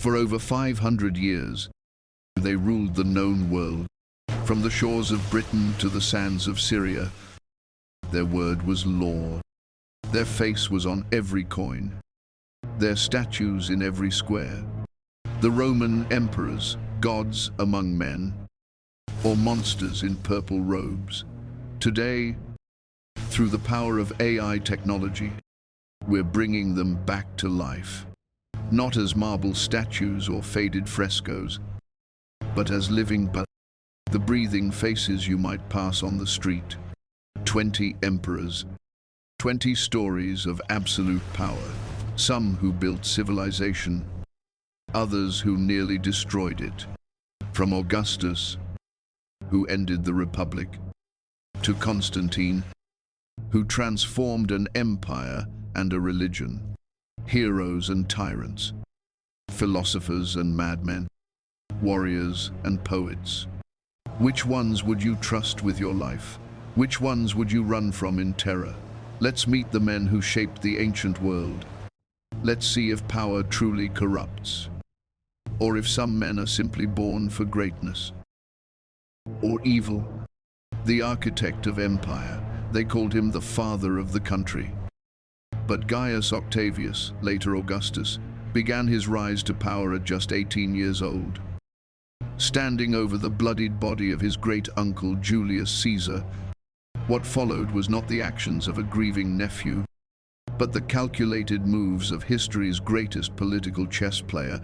For over 500 years, they ruled the known world. From the shores of Britain to the sands of Syria, their word was law. Their face was on every coin, their statues in every square. The Roman emperors, gods among men, or monsters in purple robes. Today, through the power of AI technology, we're bringing them back to life. Not as marble statues or faded frescoes, but as living the breathing faces you might pass on the street. 20 emperors, 20 stories of absolute power, some who built civilization, others who nearly destroyed it. From Augustus, who ended the Republic, to Constantine, who transformed an empire and a religion. Heroes and tyrants, philosophers and madmen, warriors and poets. Which ones would you trust with your life? Which ones would you run from in terror? Let's meet the men who shaped the ancient world. Let's see if power truly corrupts, or if some men are simply born for greatness or evil. The architect of empire, they called him the father of the country. But Gaius Octavius, later Augustus, began his rise to power at just 18 years old. Standing over the bloodied body of his great-uncle Julius Caesar, what followed was not the actions of a grieving nephew, but the calculated moves of history's greatest political chess player.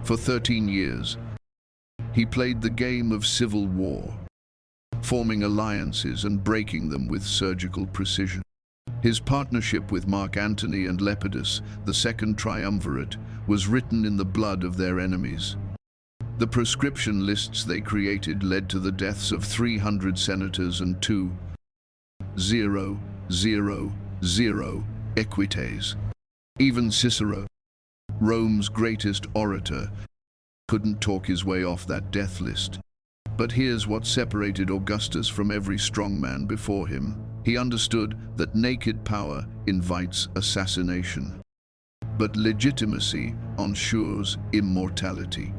For 13 years, he played the game of civil war, forming alliances and breaking them with surgical precision. His partnership with Mark Antony and Lepidus, the Second Triumvirate, was written in the blood of their enemies. The proscription lists they created led to the deaths of 300 senators and 2,000 equites. Even Cicero, Rome's greatest orator, couldn't talk his way off that death list. But here's what separated Augustus from every strongman before him. He understood that naked power invites assassination, but legitimacy ensures immortality.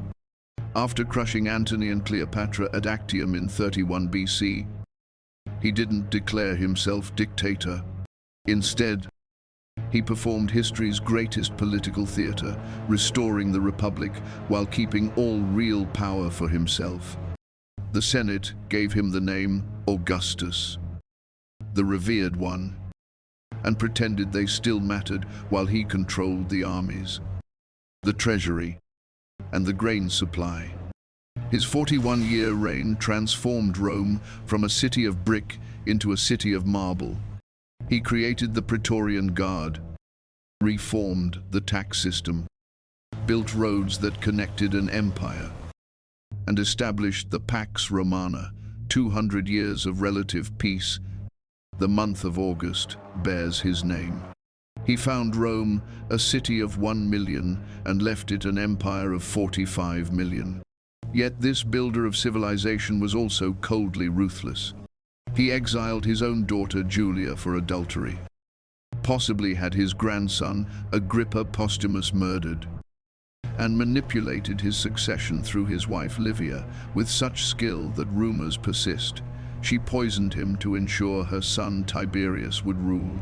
After crushing Antony and Cleopatra at Actium in 31 BC, he didn't declare himself dictator. Instead, he performed history's greatest political theater, restoring the Republic while keeping all real power for himself. The Senate gave him the name Augustus, the revered one, and pretended they still mattered while he controlled the armies, the treasury, and the grain supply. His 41-year reign transformed Rome from a city of brick into a city of marble. He created the Praetorian Guard, reformed the tax system, built roads that connected an empire, and established the Pax Romana, 200 years of relative peace. The month of August bears his name. He found Rome a city of 1 million and left it an empire of 45 million. Yet this builder of civilization was also coldly ruthless. He exiled his own daughter Julia for adultery, possibly had his grandson Agrippa Postumus murdered, and manipulated his succession through his wife Livia with such skill that rumors persist. She poisoned him to ensure her son Tiberius would rule.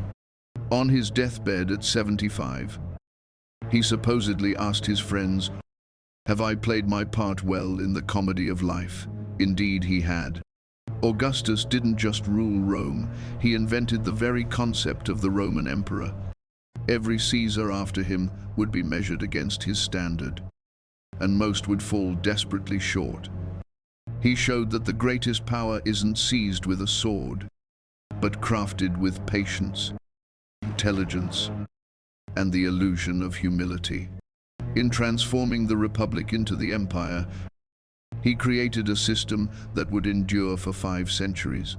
On his deathbed at 75, he supposedly asked his friends, "Have I played my part well in the comedy of life?" Indeed he had. Augustus didn't just rule Rome, he invented the very concept of the Roman emperor. Every Caesar after him would be measured against his standard, and most would fall desperately short. He showed that the greatest power isn't seized with a sword, but crafted with patience, intelligence, and the illusion of humility. In transforming the Republic into the Empire, he created a system that would endure for 5 centuries.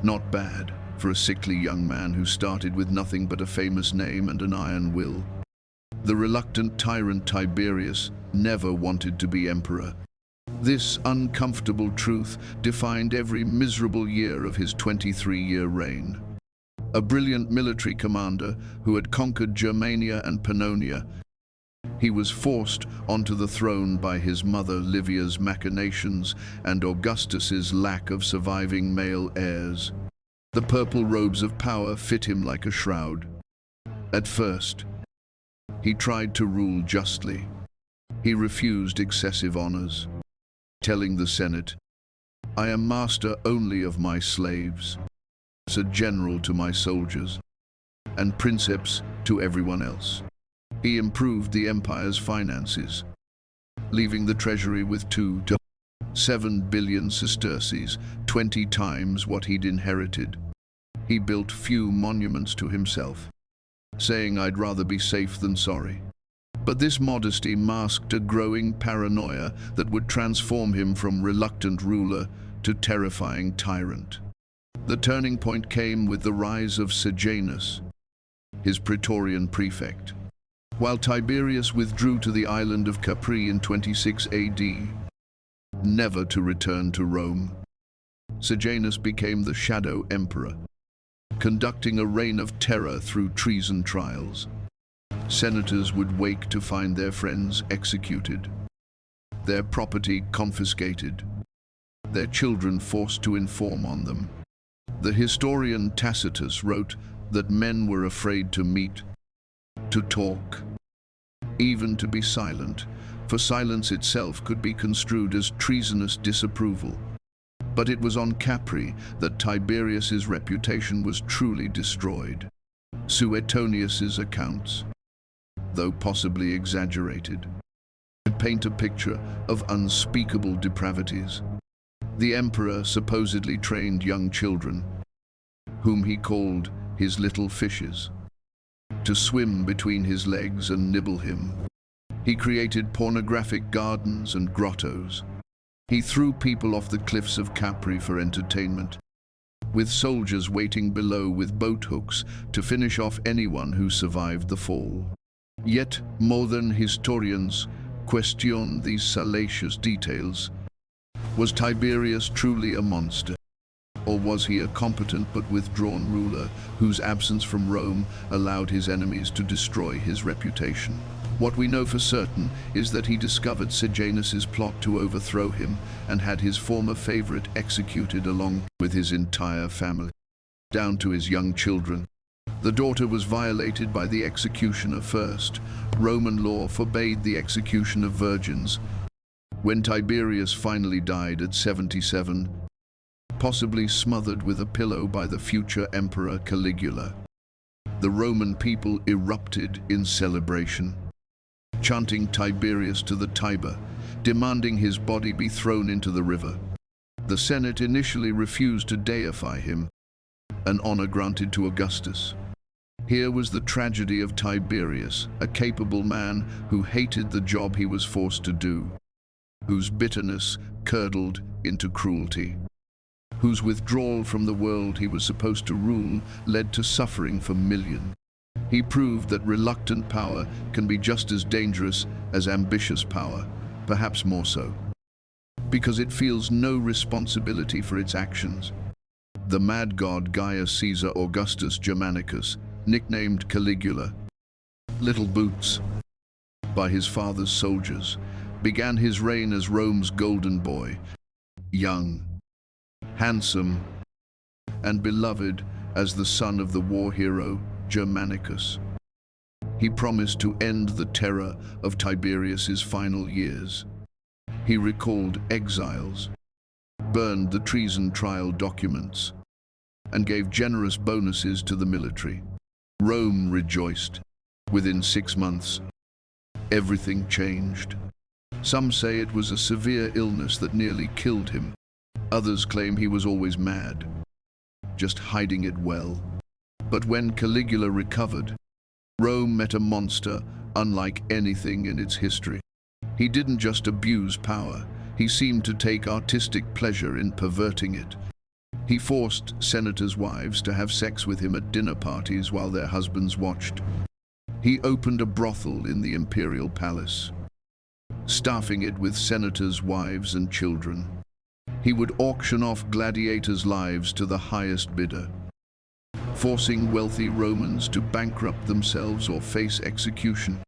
Not bad for a sickly young man who started with nothing but a famous name and an iron will. The reluctant tyrant Tiberius never wanted to be emperor. This uncomfortable truth defined every miserable year of his 23-year reign. A brilliant military commander who had conquered Germania and Pannonia, He was forced onto the throne by his mother Livia's machinations and Augustus's lack of surviving male heirs. The purple robes of power fit him like a shroud. At first, he tried to rule justly. He refused excessive honors, telling the Senate, "I am master only of my slaves, a general to my soldiers, and Princeps to everyone else." He improved the empire's finances, leaving the treasury with 2 to 7 billion sesterces, 20 times what he'd inherited. He built few monuments to himself, saying, "I'd rather be safe than sorry." But this modesty masked a growing paranoia that would transform him from reluctant ruler to terrifying tyrant. The turning point came with the rise of Sejanus, his praetorian prefect. While Tiberius withdrew to the island of Capri in 26 AD, never to return to Rome, Sejanus became the shadow emperor, conducting a reign of terror through treason trials. Senators would wake to find their friends executed, their property confiscated, their children forced to inform on them. The historian Tacitus wrote that men were afraid to meet, to talk, even to be silent, for silence itself could be construed as treasonous disapproval. But it was on Capri that Tiberius's reputation was truly destroyed. Suetonius's accounts, though possibly exaggerated, paint a picture of unspeakable depravities. The emperor supposedly trained young children, whom he called his little fishes, to swim between his legs and nibble him. He created pornographic gardens and grottos. He threw people off the cliffs of Capri for entertainment, with soldiers waiting below with boat hooks to finish off anyone who survived the fall. Yet modern historians question these salacious details. Was Tiberius truly a monster? Or was he a competent but withdrawn ruler whose absence from Rome allowed his enemies to destroy his reputation? What we know for certain is that he discovered Sejanus's plot to overthrow him and had his former favorite executed along with his entire family, down to his young children. The daughter was violated by the executioner first. Roman law forbade the execution of virgins. When Tiberius finally died at 77, possibly smothered with a pillow by the future emperor Caligula, the Roman people erupted in celebration, chanting Tiberius to the Tiber, demanding his body be thrown into the river. The Senate initially refused to deify him, an honor granted to Augustus. Here was the tragedy of Tiberius, a capable man who hated the job he was forced to do, whose bitterness curdled into cruelty, whose withdrawal from the world he was supposed to rule led to suffering for millions. He proved that reluctant power can be just as dangerous as ambitious power, perhaps more so, because it feels no responsibility for its actions. The mad god Gaius Caesar Augustus Germanicus, nicknamed Caligula, Little Boots, by his father's soldiers, began his reign as Rome's golden boy, young, handsome, and beloved as the son of the war hero Germanicus. He promised to end the terror of Tiberius's final years. He recalled exiles, burned the treason trial documents, and gave generous bonuses to the military. Rome rejoiced. Within 6 months, everything changed. Some say it was a severe illness that nearly killed him. Others claim he was always mad, just hiding it well. But when Caligula recovered, Rome met a monster unlike anything in its history. He didn't just abuse power, he seemed to take artistic pleasure in perverting it. He forced senators' wives to have sex with him at dinner parties while their husbands watched. He opened a brothel in the imperial palace, staffing it with senators' wives and children. He would auction off gladiators' lives to the highest bidder, forcing wealthy Romans to bankrupt themselves or face execution.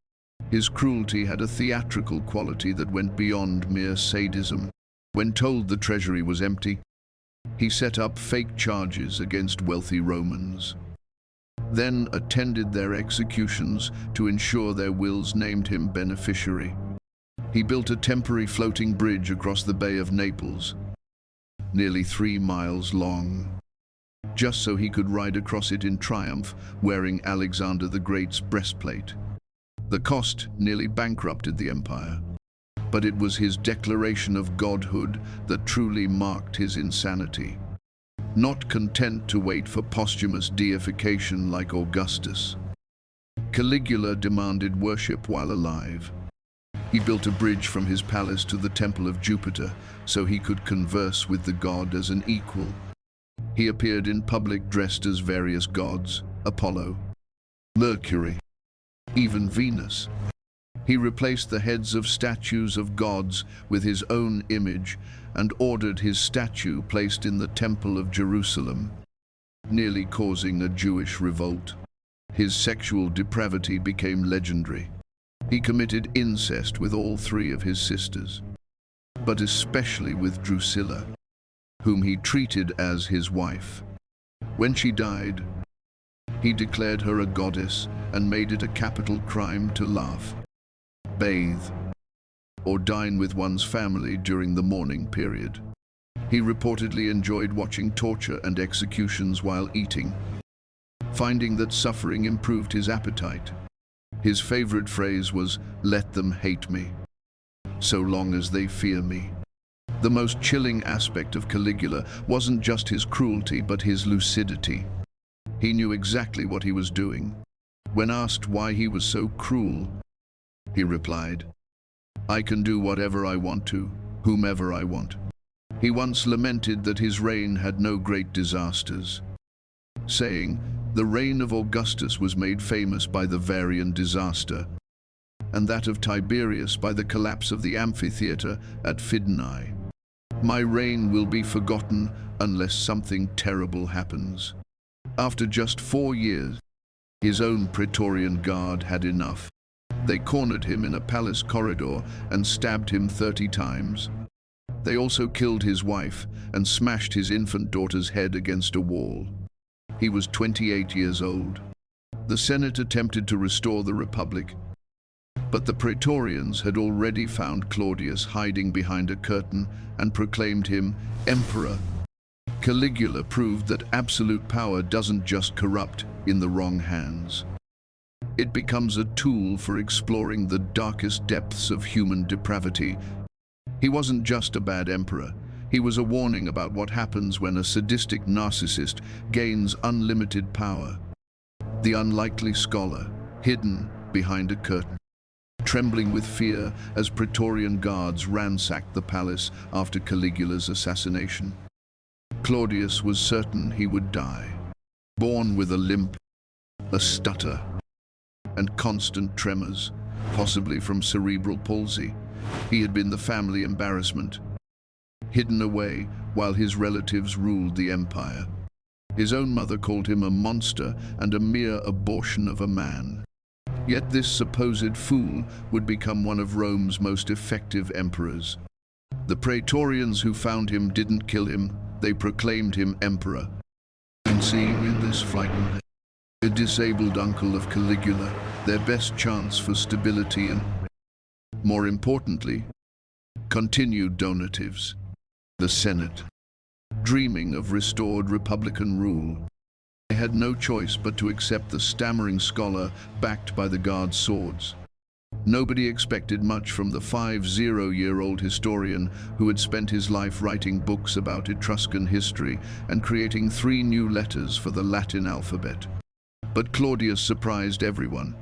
His cruelty had a theatrical quality that went beyond mere sadism. When told the treasury was empty, he set up fake charges against wealthy Romans, then attended their executions to ensure their wills named him beneficiary. He built a temporary floating bridge across the Bay of Naples, nearly 3 miles long, just so he could ride across it in triumph, wearing Alexander the Great's breastplate. The cost nearly bankrupted the empire, but it was his declaration of godhood that truly marked his insanity. Not content to wait for posthumous deification like Augustus, Caligula demanded worship while alive. He built a bridge from his palace to the temple of Jupiter so he could converse with the god as an equal. He appeared in public dressed as various gods, Apollo, Mercury, even Venus. He replaced the heads of statues of gods with his own image and ordered his statue placed in the Temple of Jerusalem, nearly causing a Jewish revolt. His sexual depravity became legendary. He committed incest with all 3 of his sisters, but especially with Drusilla, whom he treated as his wife. When she died, he declared her a goddess and made it a capital crime to laugh, bathe, or dine with one's family during the mourning period. He reportedly enjoyed watching torture and executions while eating, finding that suffering improved his appetite. His favorite phrase was, "Let them hate me, so long as they fear me." The most chilling aspect of Caligula wasn't just his cruelty, but his lucidity. He knew exactly what he was doing. When asked why he was so cruel, he replied, "I can do whatever I want to, whomever I want." He once lamented that his reign had no great disasters, saying, "The reign of Augustus was made famous by the Varian disaster, and that of Tiberius by the collapse of the amphitheater at Fidenae. My reign will be forgotten unless something terrible happens." After just 4 years, his own Praetorian Guard had enough. They cornered him in a palace corridor and stabbed him 30 times. They also killed his wife and smashed his infant daughter's head against a wall. He was 28 years old. The Senate attempted to restore the Republic, but the Praetorians had already found Claudius hiding behind a curtain and proclaimed him emperor. Caligula proved that absolute power doesn't just corrupt in the wrong hands. It becomes a tool for exploring the darkest depths of human depravity. He wasn't just a bad emperor. He was a warning about what happens when a sadistic narcissist gains unlimited power. The unlikely scholar, hidden behind a curtain, trembling with fear as Praetorian guards ransacked the palace after Caligula's assassination. Claudius was certain he would die, born with a limp, a stutter, and constant tremors, possibly from cerebral palsy. He had been the family embarrassment, hidden away while his relatives ruled the empire. His own mother called him a monster and a mere abortion of a man. Yet this supposed fool would become one of Rome's most effective emperors. The Praetorians who found him didn't kill him, they proclaimed him emperor. And seeing in this frightened, a disabled uncle of Caligula, their best chance for stability and, more importantly, continued donatives. The Senate, dreaming of restored republican rule, they had no choice but to accept the stammering scholar backed by the guards' swords. Nobody expected much from the 50-year-old historian who had spent his life writing books about Etruscan history and creating 3 new letters for the Latin alphabet. But Claudius surprised everyone.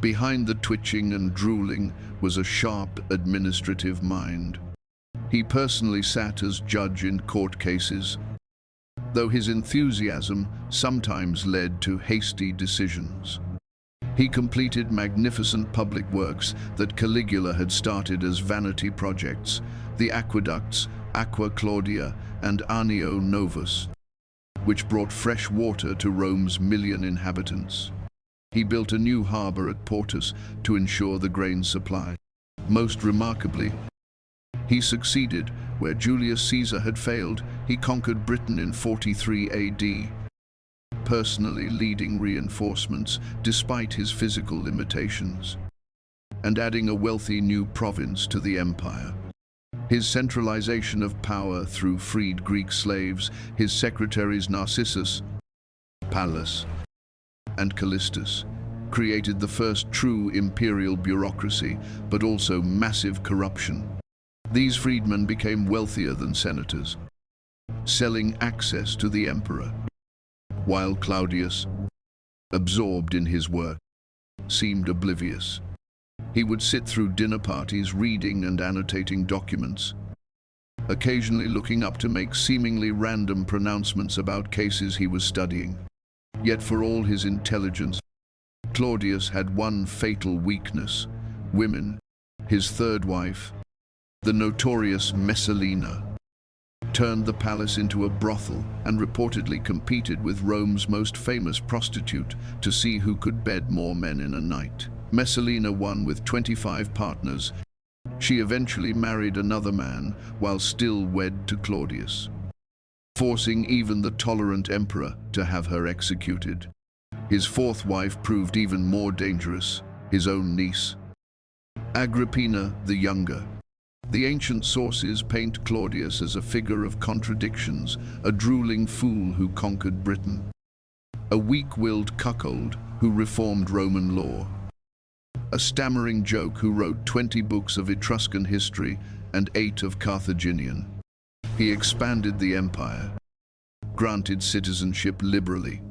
Behind the twitching and drooling was a sharp administrative mind. He personally sat as judge in court cases, though his enthusiasm sometimes led to hasty decisions. He completed magnificent public works that Caligula had started as vanity projects, the aqueducts Aqua Claudia and Anio Novus, which brought fresh water to Rome's 1 million inhabitants. He built a new harbor at Portus to ensure the grain supply. Most remarkably, he succeeded where Julius Caesar had failed. He conquered Britain in 43 AD, personally leading reinforcements despite his physical limitations, and adding a wealthy new province to the empire. His centralization of power through freed Greek slaves, his secretaries Narcissus, Pallas, and Callistus, created the first true imperial bureaucracy, but also massive corruption. These freedmen became wealthier than senators, selling access to the emperor, while Claudius, absorbed in his work, seemed oblivious. He would sit through dinner parties reading and annotating documents, occasionally looking up to make seemingly random pronouncements about cases he was studying. Yet for all his intelligence, Claudius had one fatal weakness: women. His third wife, the notorious Messalina, turned the palace into a brothel and reportedly competed with Rome's most famous prostitute to see who could bed more men in a night. Messalina won with 25 partners. She eventually married another man while still wed to Claudius, forcing even the tolerant emperor to have her executed. His fourth wife proved even more dangerous, his own niece, Agrippina the Younger. The ancient sources paint Claudius as a figure of contradictions, a drooling fool who conquered Britain, a weak-willed cuckold who reformed Roman law, a stammering joke who wrote 20 books of Etruscan history and 8 of Carthaginian. He expanded the empire, granted citizenship liberally,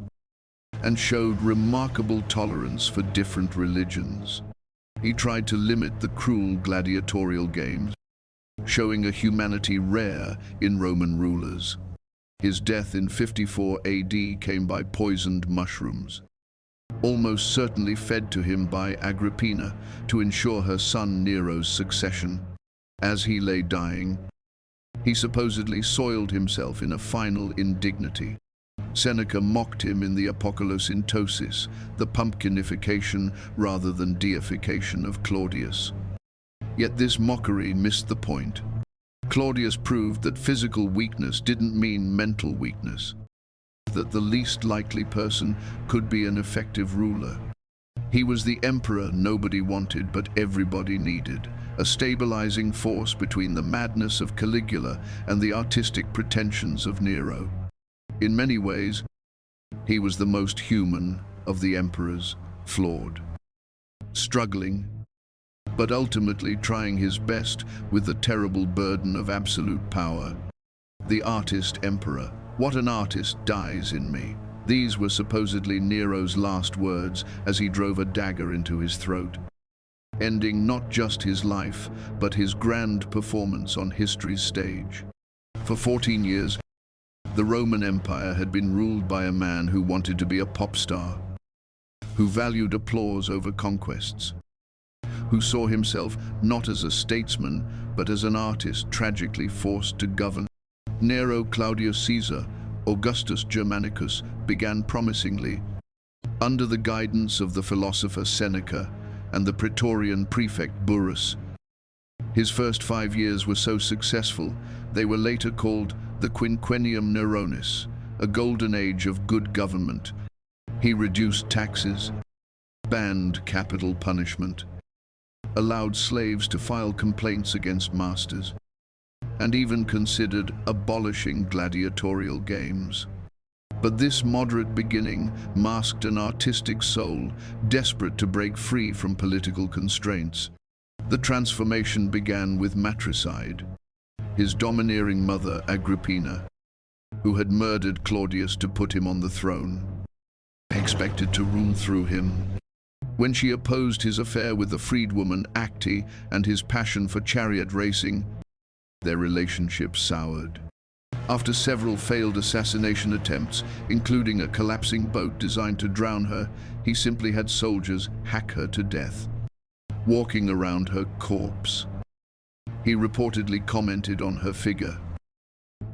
and showed remarkable tolerance for different religions. He tried to limit the cruel gladiatorial games, showing a humanity rare in Roman rulers. His death in 54 AD came by poisoned mushrooms, almost certainly fed to him by Agrippina to ensure her son Nero's succession. As he lay dying, he supposedly soiled himself in a final indignity. Seneca mocked him in the Apocolocyntosis, the pumpkinification rather than deification of Claudius. Yet this mockery missed the point. Claudius proved that physical weakness didn't mean mental weakness, that the least likely person could be an effective ruler. He was the emperor nobody wanted but everybody needed, a stabilizing force between the madness of Caligula and the artistic pretensions of Nero. In many ways, he was the most human of the emperors, flawed, struggling, but ultimately trying his best with the terrible burden of absolute power. The artist emperor. What an artist dies in me. These were supposedly Nero's last words as he drove a dagger into his throat, ending not just his life, but his grand performance on history's stage. For 14 years, the Roman Empire had been ruled by a man who wanted to be a pop star, who valued applause over conquests, who saw himself not as a statesman, but as an artist tragically forced to govern. Nero, Claudius Caesar, Augustus Germanicus began promisingly, under the guidance of the philosopher Seneca and the Praetorian prefect Burrus. His first 5 years were so successful, they were later called the Quinquennium Neronis, a golden age of good government. He reduced taxes, banned capital punishment, allowed slaves to file complaints against masters, and even considered abolishing gladiatorial games. But this moderate beginning masked an artistic soul desperate to break free from political constraints. The transformation began with matricide. His domineering mother, Agrippina, who had murdered Claudius to put him on the throne, expected to rule through him. When she opposed his affair with the freedwoman Acte and his passion for chariot racing, their relationship soured. After several failed assassination attempts, including a collapsing boat designed to drown her, he simply had soldiers hack her to death, walking around her corpse. He reportedly commented on her figure,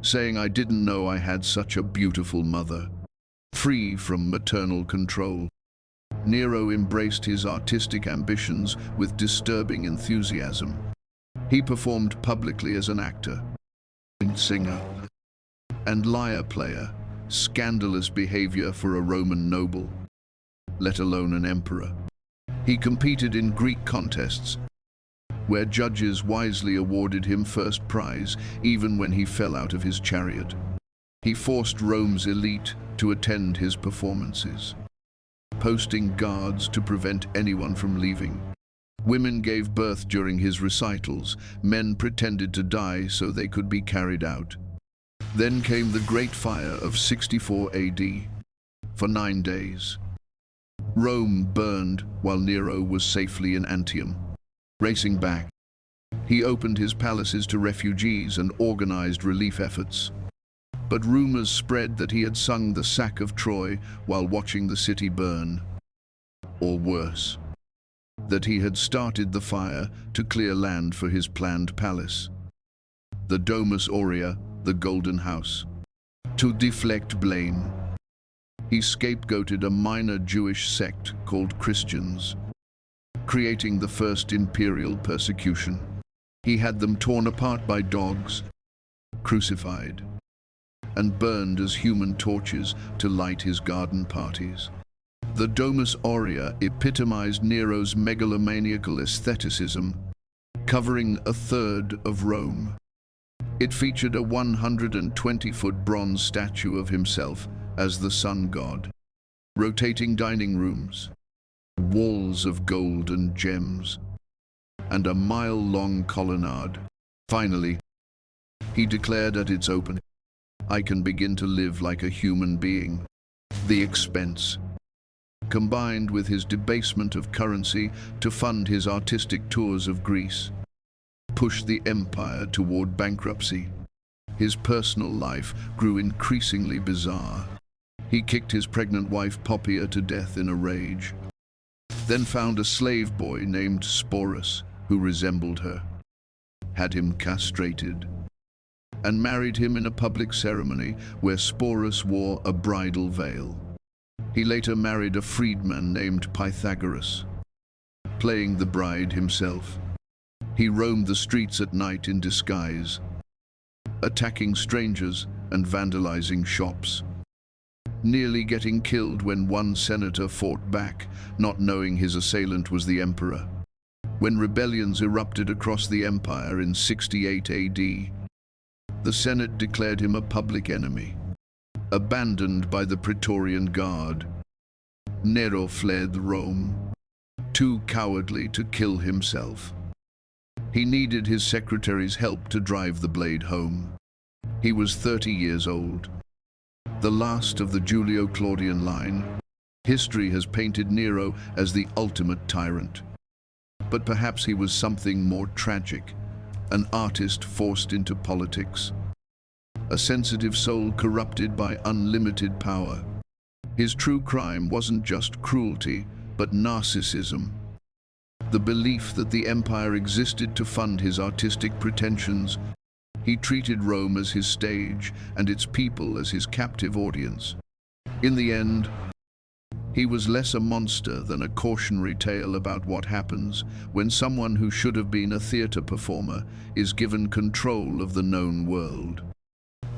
saying, "I didn't know I had such a beautiful mother, free from maternal control." Nero embraced his artistic ambitions with disturbing enthusiasm. He performed publicly as an actor, singer, and lyre player, scandalous behavior for a Roman noble, let alone an emperor. He competed in Greek contests, where judges wisely awarded him first prize even when he fell out of his chariot. He forced Rome's elite to attend his performances, posting guards to prevent anyone from leaving. Women gave birth during his recitals. Men pretended to die so they could be carried out. Then came the Great Fire of 64 AD. For 9 days, Rome burned while Nero was safely in Antium. Racing back, he opened his palaces to refugees and organized relief efforts. But rumors spread that he had sung the sack of Troy while watching the city burn. Or worse, that he had started the fire to clear land for his planned palace, the Domus Aurea, the Golden House. To deflect blame, he scapegoated a minor Jewish sect called Christians, creating the first imperial persecution. He had them torn apart by dogs, crucified, and burned as human torches to light his garden parties. The Domus Aurea epitomized Nero's megalomaniacal aestheticism, covering a third of Rome. It featured a 120-foot bronze statue of himself as the sun god, rotating dining rooms, walls of gold and gems, and a mile-long colonnade. Finally, he declared at its opening, "I can begin to live like a human being." The expense, combined with his debasement of currency to fund his artistic tours of Greece, pushed the empire toward bankruptcy. His personal life grew increasingly bizarre. He kicked his pregnant wife Poppaea to death in a rage, then found a slave boy named Sporus who resembled her, had him castrated, and married him in a public ceremony where Sporus wore a bridal veil. He later married a freedman named Pythagoras, playing the bride himself. He roamed the streets at night in disguise, attacking strangers and vandalizing shops, nearly getting killed when one senator fought back, not knowing his assailant was the emperor. When rebellions erupted across the empire in 68 AD, the Senate declared him a public enemy. Abandoned by the Praetorian Guard, Nero fled Rome, too cowardly to kill himself. He needed his secretary's help to drive the blade home. He was 30 years old, the last of the Julio-Claudian line. History has painted Nero as the ultimate tyrant. But perhaps he was something more tragic, an artist forced into politics, a sensitive soul corrupted by unlimited power. His true crime wasn't just cruelty, but narcissism. The belief that the empire existed to fund his artistic pretensions. He treated Rome as his stage and its people as his captive audience. In the end, he was less a monster than a cautionary tale about what happens when someone who should have been a theater performer is given control of the known world.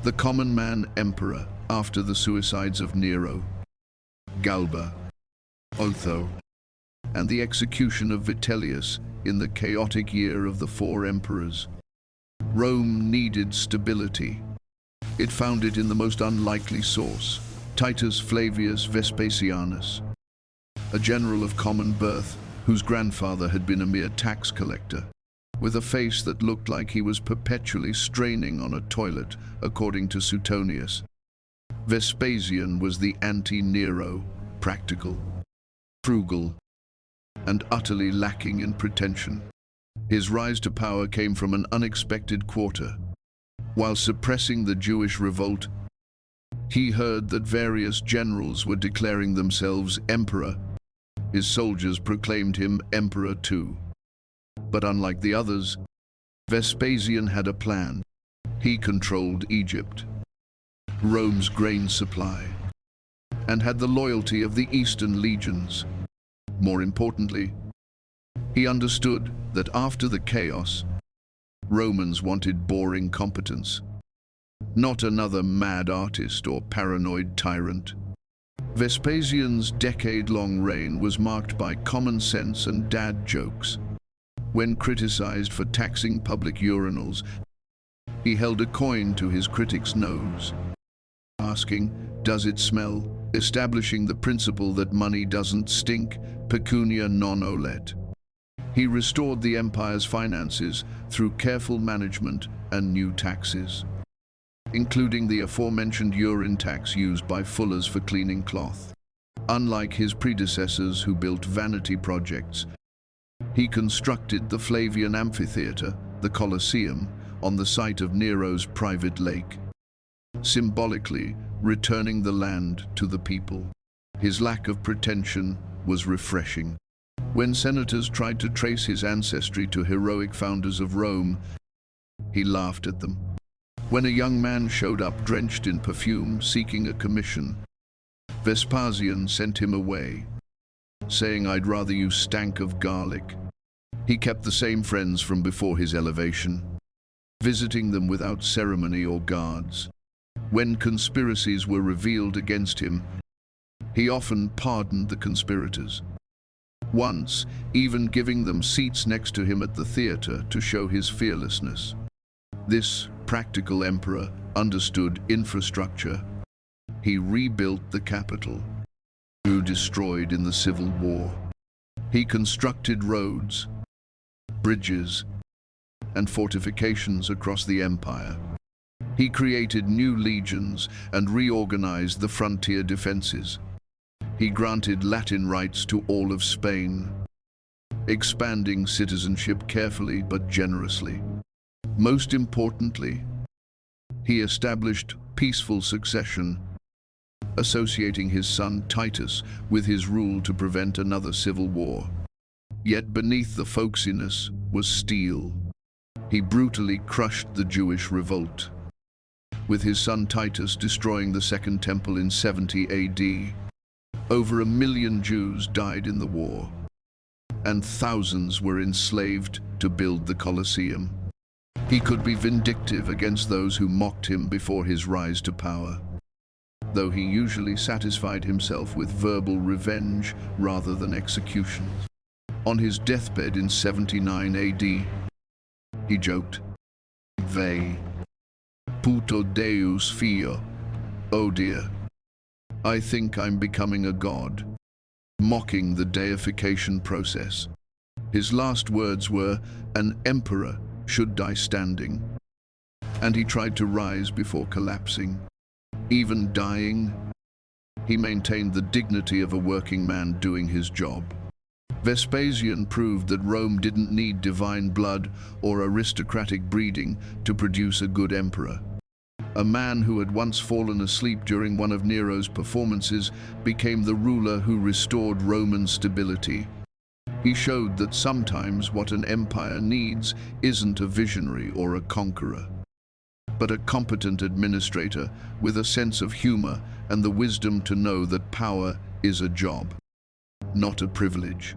The common man emperor after the suicides of Nero, Galba, Otho, and the execution of Vitellius in the chaotic year of the 4 emperors. Rome needed stability. It found it in the most unlikely source, Titus Flavius Vespasianus, a general of common birth whose grandfather had been a mere tax collector, with a face that looked like he was perpetually straining on a toilet, according to Suetonius. Vespasian was the anti-Nero, practical, frugal, and utterly lacking in pretension. His rise to power came from an unexpected quarter. While suppressing the Jewish revolt, he heard that various generals were declaring themselves emperor. His soldiers proclaimed him emperor too. But unlike the others, Vespasian had a plan. He controlled Egypt, Rome's grain supply, and had the loyalty of the Eastern legions. More importantly, he understood that after the chaos, Romans wanted boring competence, not another mad artist or paranoid tyrant. Vespasian's decade-long reign was marked by common sense and dad jokes. When criticized for taxing public urinals, he held a coin to his critic's nose, asking, "Does it smell?" establishing the principle that money doesn't stink, pecunia non olet. He restored the empire's finances through careful management and new taxes, including the aforementioned urine tax used by fullers for cleaning cloth. Unlike his predecessors who built vanity projects, he constructed the Flavian amphitheater, the Colosseum, on the site of Nero's private lake, symbolically returning the land to the people. His lack of pretension was refreshing. When senators tried to trace his ancestry to heroic founders of Rome, he laughed at them. When a young man showed up drenched in perfume seeking a commission, Vespasian sent him away, saying, "I'd rather you stank of garlic." He kept the same friends from before his elevation, visiting them without ceremony or guards. When conspiracies were revealed against him, he often pardoned the conspirators, once even giving them seats next to him at the theater to show his fearlessness. This practical emperor understood infrastructure. He rebuilt the capital, who destroyed in the Civil War. He constructed roads, bridges, and fortifications across the empire. He created new legions and reorganized the frontier defenses. He granted Latin rights to all of Spain, expanding citizenship carefully but generously. Most importantly, he established peaceful succession, associating his son Titus with his rule to prevent another civil war. Yet beneath the folksiness was steel. He brutally crushed the Jewish revolt, with his son Titus destroying the Second Temple in 70 AD. Over 1 million Jews died in the war, and thousands were enslaved to build the Colosseum. He could be vindictive against those who mocked him before his rise to power, though he usually satisfied himself with verbal revenge rather than execution. On his deathbed in 79 AD, he joked, "Ve puto Deus fio, oh dear, I think I'm becoming a god," mocking the deification process. His last words were, "An emperor should die standing," and he tried to rise before collapsing. Even dying, he maintained the dignity of a working man doing his job. Vespasian proved that Rome didn't need divine blood or aristocratic breeding to produce a good emperor. A man who had once fallen asleep during one of Nero's performances became the ruler who restored Roman stability. He showed that sometimes what an empire needs isn't a visionary or a conqueror, but a competent administrator with a sense of humor and the wisdom to know that power is a job, not a privilege.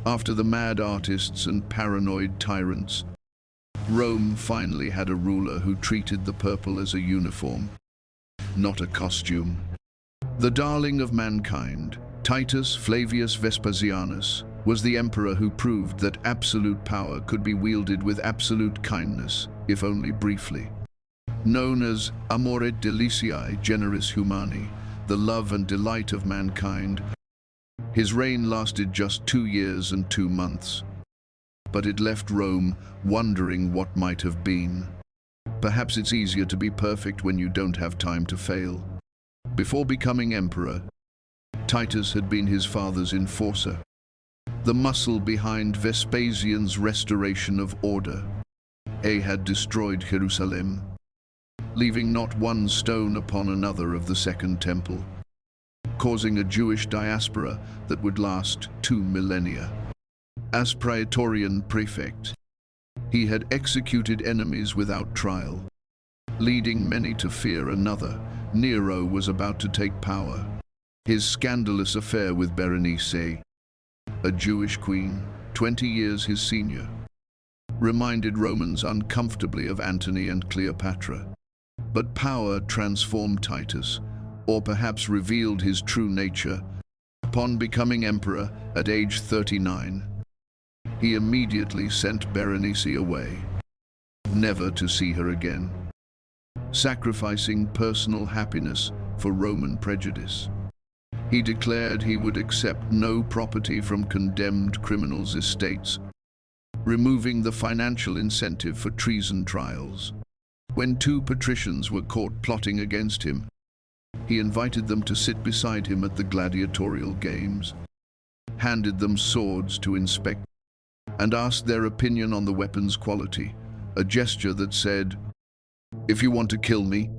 After the mad artists and paranoid tyrants, Rome finally had a ruler who treated the purple as a uniform, not a costume. The darling of mankind, Titus Flavius Vespasianus, was the emperor who proved that absolute power could be wielded with absolute kindness, if only briefly. Known as Amore Deliciae Generis Humani, the love and delight of mankind, his reign lasted just 2 years and 2 months. But it left Rome wondering what might have been. Perhaps it's easier to be perfect when you don't have time to fail. Before becoming emperor, Titus had been his father's enforcer, the muscle behind Vespasian's restoration of order. He had destroyed Jerusalem, leaving not one stone upon another of the Second Temple, causing a Jewish diaspora that would last 2 millennia. As Praetorian prefect, he had executed enemies without trial, leading many to fear another. Nero was about to take power. His scandalous affair with Berenice, a Jewish queen, 20 years his senior, reminded Romans uncomfortably of Antony and Cleopatra. But power transformed Titus, or perhaps revealed his true nature. Upon becoming emperor at age 39, he immediately sent Berenice away, never to see her again, sacrificing personal happiness for Roman prejudice. He declared he would accept no property from condemned criminals' estates, removing the financial incentive for treason trials. When two patricians were caught plotting against him, he invited them to sit beside him at the gladiatorial games, handed them swords to inspect, and asked their opinion on the weapon's quality, a gesture that said, "If you want to kill me,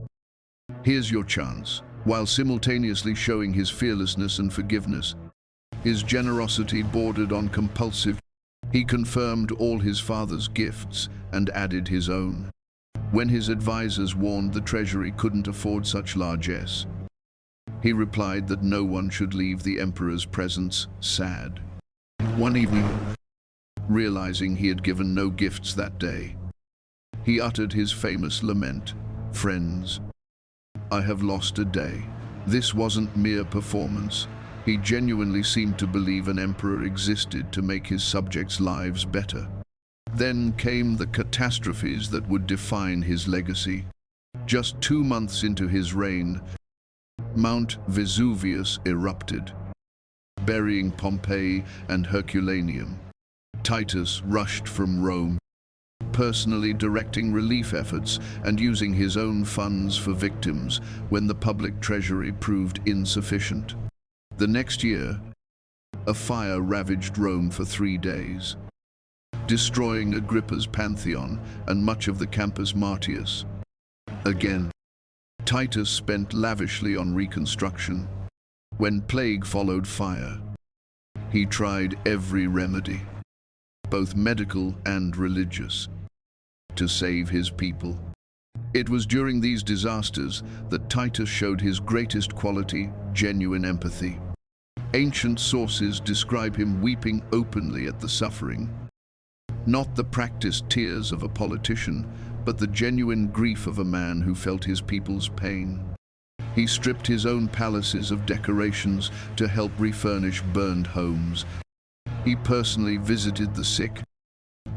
here's your chance," while simultaneously showing his fearlessness and forgiveness. His generosity bordered on compulsive. He confirmed all his father's gifts and added his own. When his advisors warned the treasury couldn't afford such largesse, he replied that no one should leave the emperor's presence sad. One evening, realizing he had given no gifts that day, he uttered his famous lament, "Friends, I have lost a day." This wasn't mere performance. He genuinely seemed to believe an emperor existed to make his subjects' lives better. Then came the catastrophes that would define his legacy. Just 2 months into his reign, Mount Vesuvius erupted, burying Pompeii and Herculaneum. Titus rushed from Rome, personally directing relief efforts and using his own funds for victims when the public treasury proved insufficient. The next year, a fire ravaged Rome for 3 days, destroying Agrippa's Pantheon and much of the Campus Martius. Again, Titus spent lavishly on reconstruction. When plague followed fire, he tried every remedy, both medical and religious, to save his people. It was during these disasters that Titus showed his greatest quality, genuine empathy. Ancient sources describe him weeping openly at the suffering, not the practiced tears of a politician, but the genuine grief of a man who felt his people's pain. He stripped his own palaces of decorations to help refurnish burned homes. He personally visited the sick,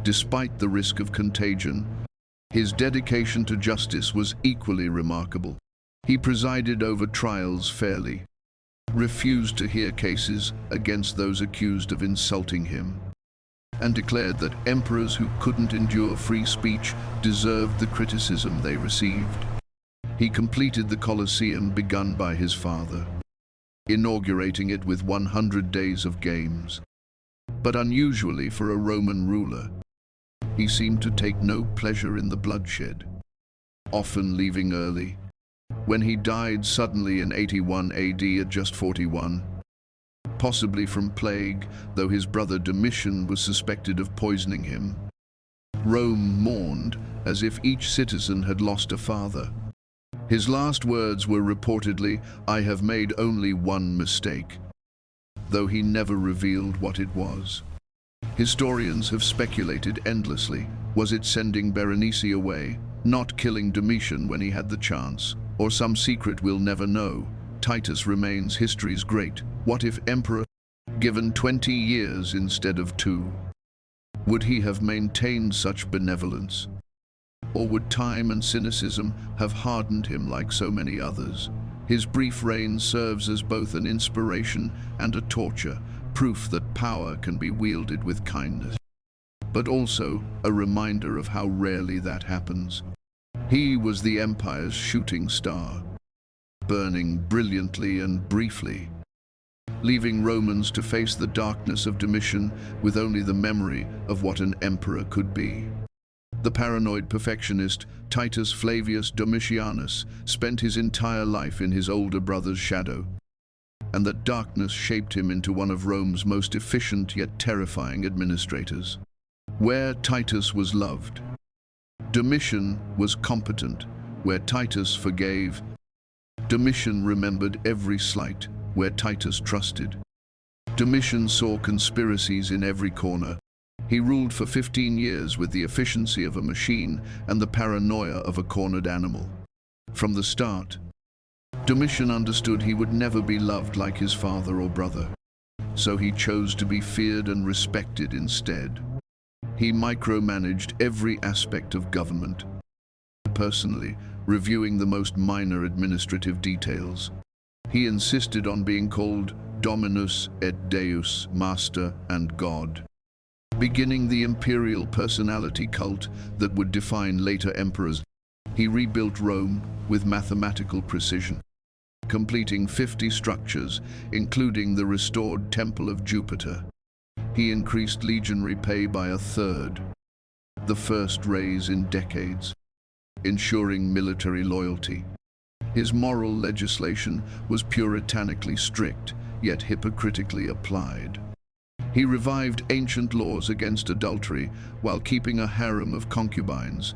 despite the risk of contagion. His dedication to justice was equally remarkable. He presided over trials fairly, refused to hear cases against those accused of insulting him, and declared that emperors who couldn't endure free speech deserved the criticism they received. He completed the Colosseum begun by his father, inaugurating it with 100 days of games. But unusually for a Roman ruler, he seemed to take no pleasure in the bloodshed, often leaving early. When he died suddenly in 81 AD at just 41, possibly from plague, though his brother Domitian was suspected of poisoning him, Rome mourned as if each citizen had lost a father. His last words were reportedly, "I have made only one mistake," though he never revealed what it was. Historians have speculated endlessly. Was it sending Berenice away, not killing Domitian when he had the chance, or some secret we'll never know? Titus remains history's great. What if emperor, given 20 years instead of 2? Would he have maintained such benevolence? Or would time and cynicism have hardened him like so many others? His brief reign serves as both an inspiration and a torture, proof that power can be wielded with kindness, but also a reminder of how rarely that happens. He was the empire's shooting star, burning brilliantly and briefly, leaving Romans to face the darkness of Domitian with only the memory of what an emperor could be. The paranoid perfectionist Titus Flavius Domitianus spent his entire life in his older brother's shadow, and that darkness shaped him into one of Rome's most efficient yet terrifying administrators. Where Titus was loved, Domitian was competent. Where Titus forgave, Domitian remembered every slight. Where Titus trusted, Domitian saw conspiracies in every corner. He ruled for 15 years with the efficiency of a machine and the paranoia of a cornered animal. From the start, Domitian understood he would never be loved like his father or brother, so he chose to be feared and respected instead. He micromanaged every aspect of government, personally reviewing the most minor administrative details. He insisted on being called Dominus et Deus, Master and God, beginning the imperial personality cult that would define later emperors. He rebuilt Rome with mathematical precision, completing 50 structures, including the restored Temple of Jupiter. He increased legionary pay by a third, the first raise in decades, ensuring military loyalty. His moral legislation was puritanically strict, yet hypocritically applied. He revived ancient laws against adultery while keeping a harem of concubines.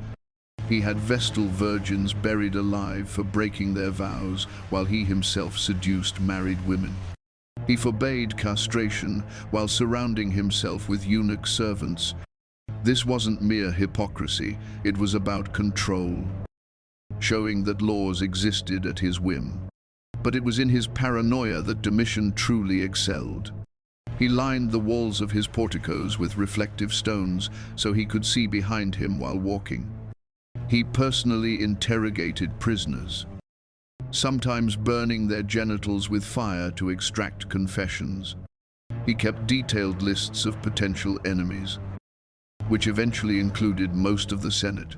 He had Vestal virgins buried alive for breaking their vows, while he himself seduced married women. He forbade castration while surrounding himself with eunuch servants. This wasn't mere hypocrisy, it was about control, showing that laws existed at his whim. But it was in his paranoia that Domitian truly excelled. He lined the walls of his porticos with reflective stones so he could see behind him while walking. He personally interrogated prisoners, sometimes burning their genitals with fire to extract confessions. He kept detailed lists of potential enemies, which eventually included most of the Senate.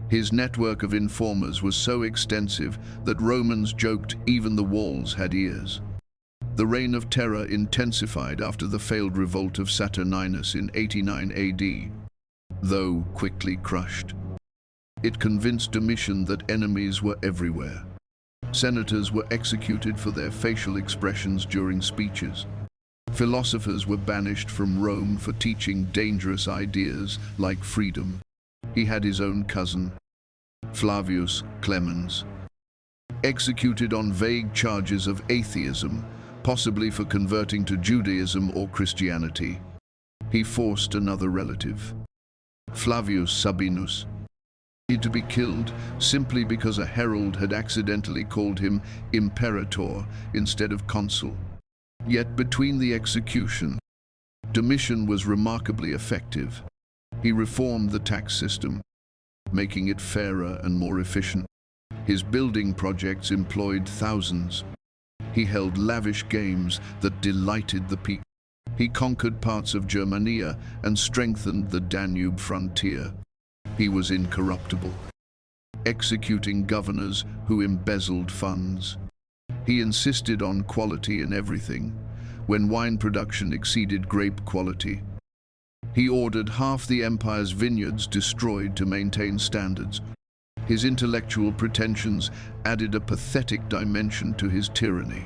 His network of informers was so extensive that Romans joked even the walls had ears. The Reign of Terror intensified after the failed revolt of Saturninus in 89 AD, though quickly crushed. It convinced Domitian that enemies were everywhere. Senators were executed for their facial expressions during speeches. Philosophers were banished from Rome for teaching dangerous ideas like freedom. He had his own cousin, Flavius Clemens, executed on vague charges of atheism, possibly for converting to Judaism or Christianity. He forced another relative, Flavius Sabinus, to be killed simply because a herald had accidentally called him imperator instead of consul. Yet between the execution, Domitian was remarkably effective. He reformed the tax system, making it fairer and more efficient. His building projects employed thousands. He held lavish games that delighted the people. He conquered parts of Germania and strengthened the Danube frontier. He was incorruptible, executing governors who embezzled funds. He insisted on quality in everything. When wine production exceeded grape quality, he ordered half the empire's vineyards destroyed to maintain standards. His intellectual pretensions added a pathetic dimension to his tyranny.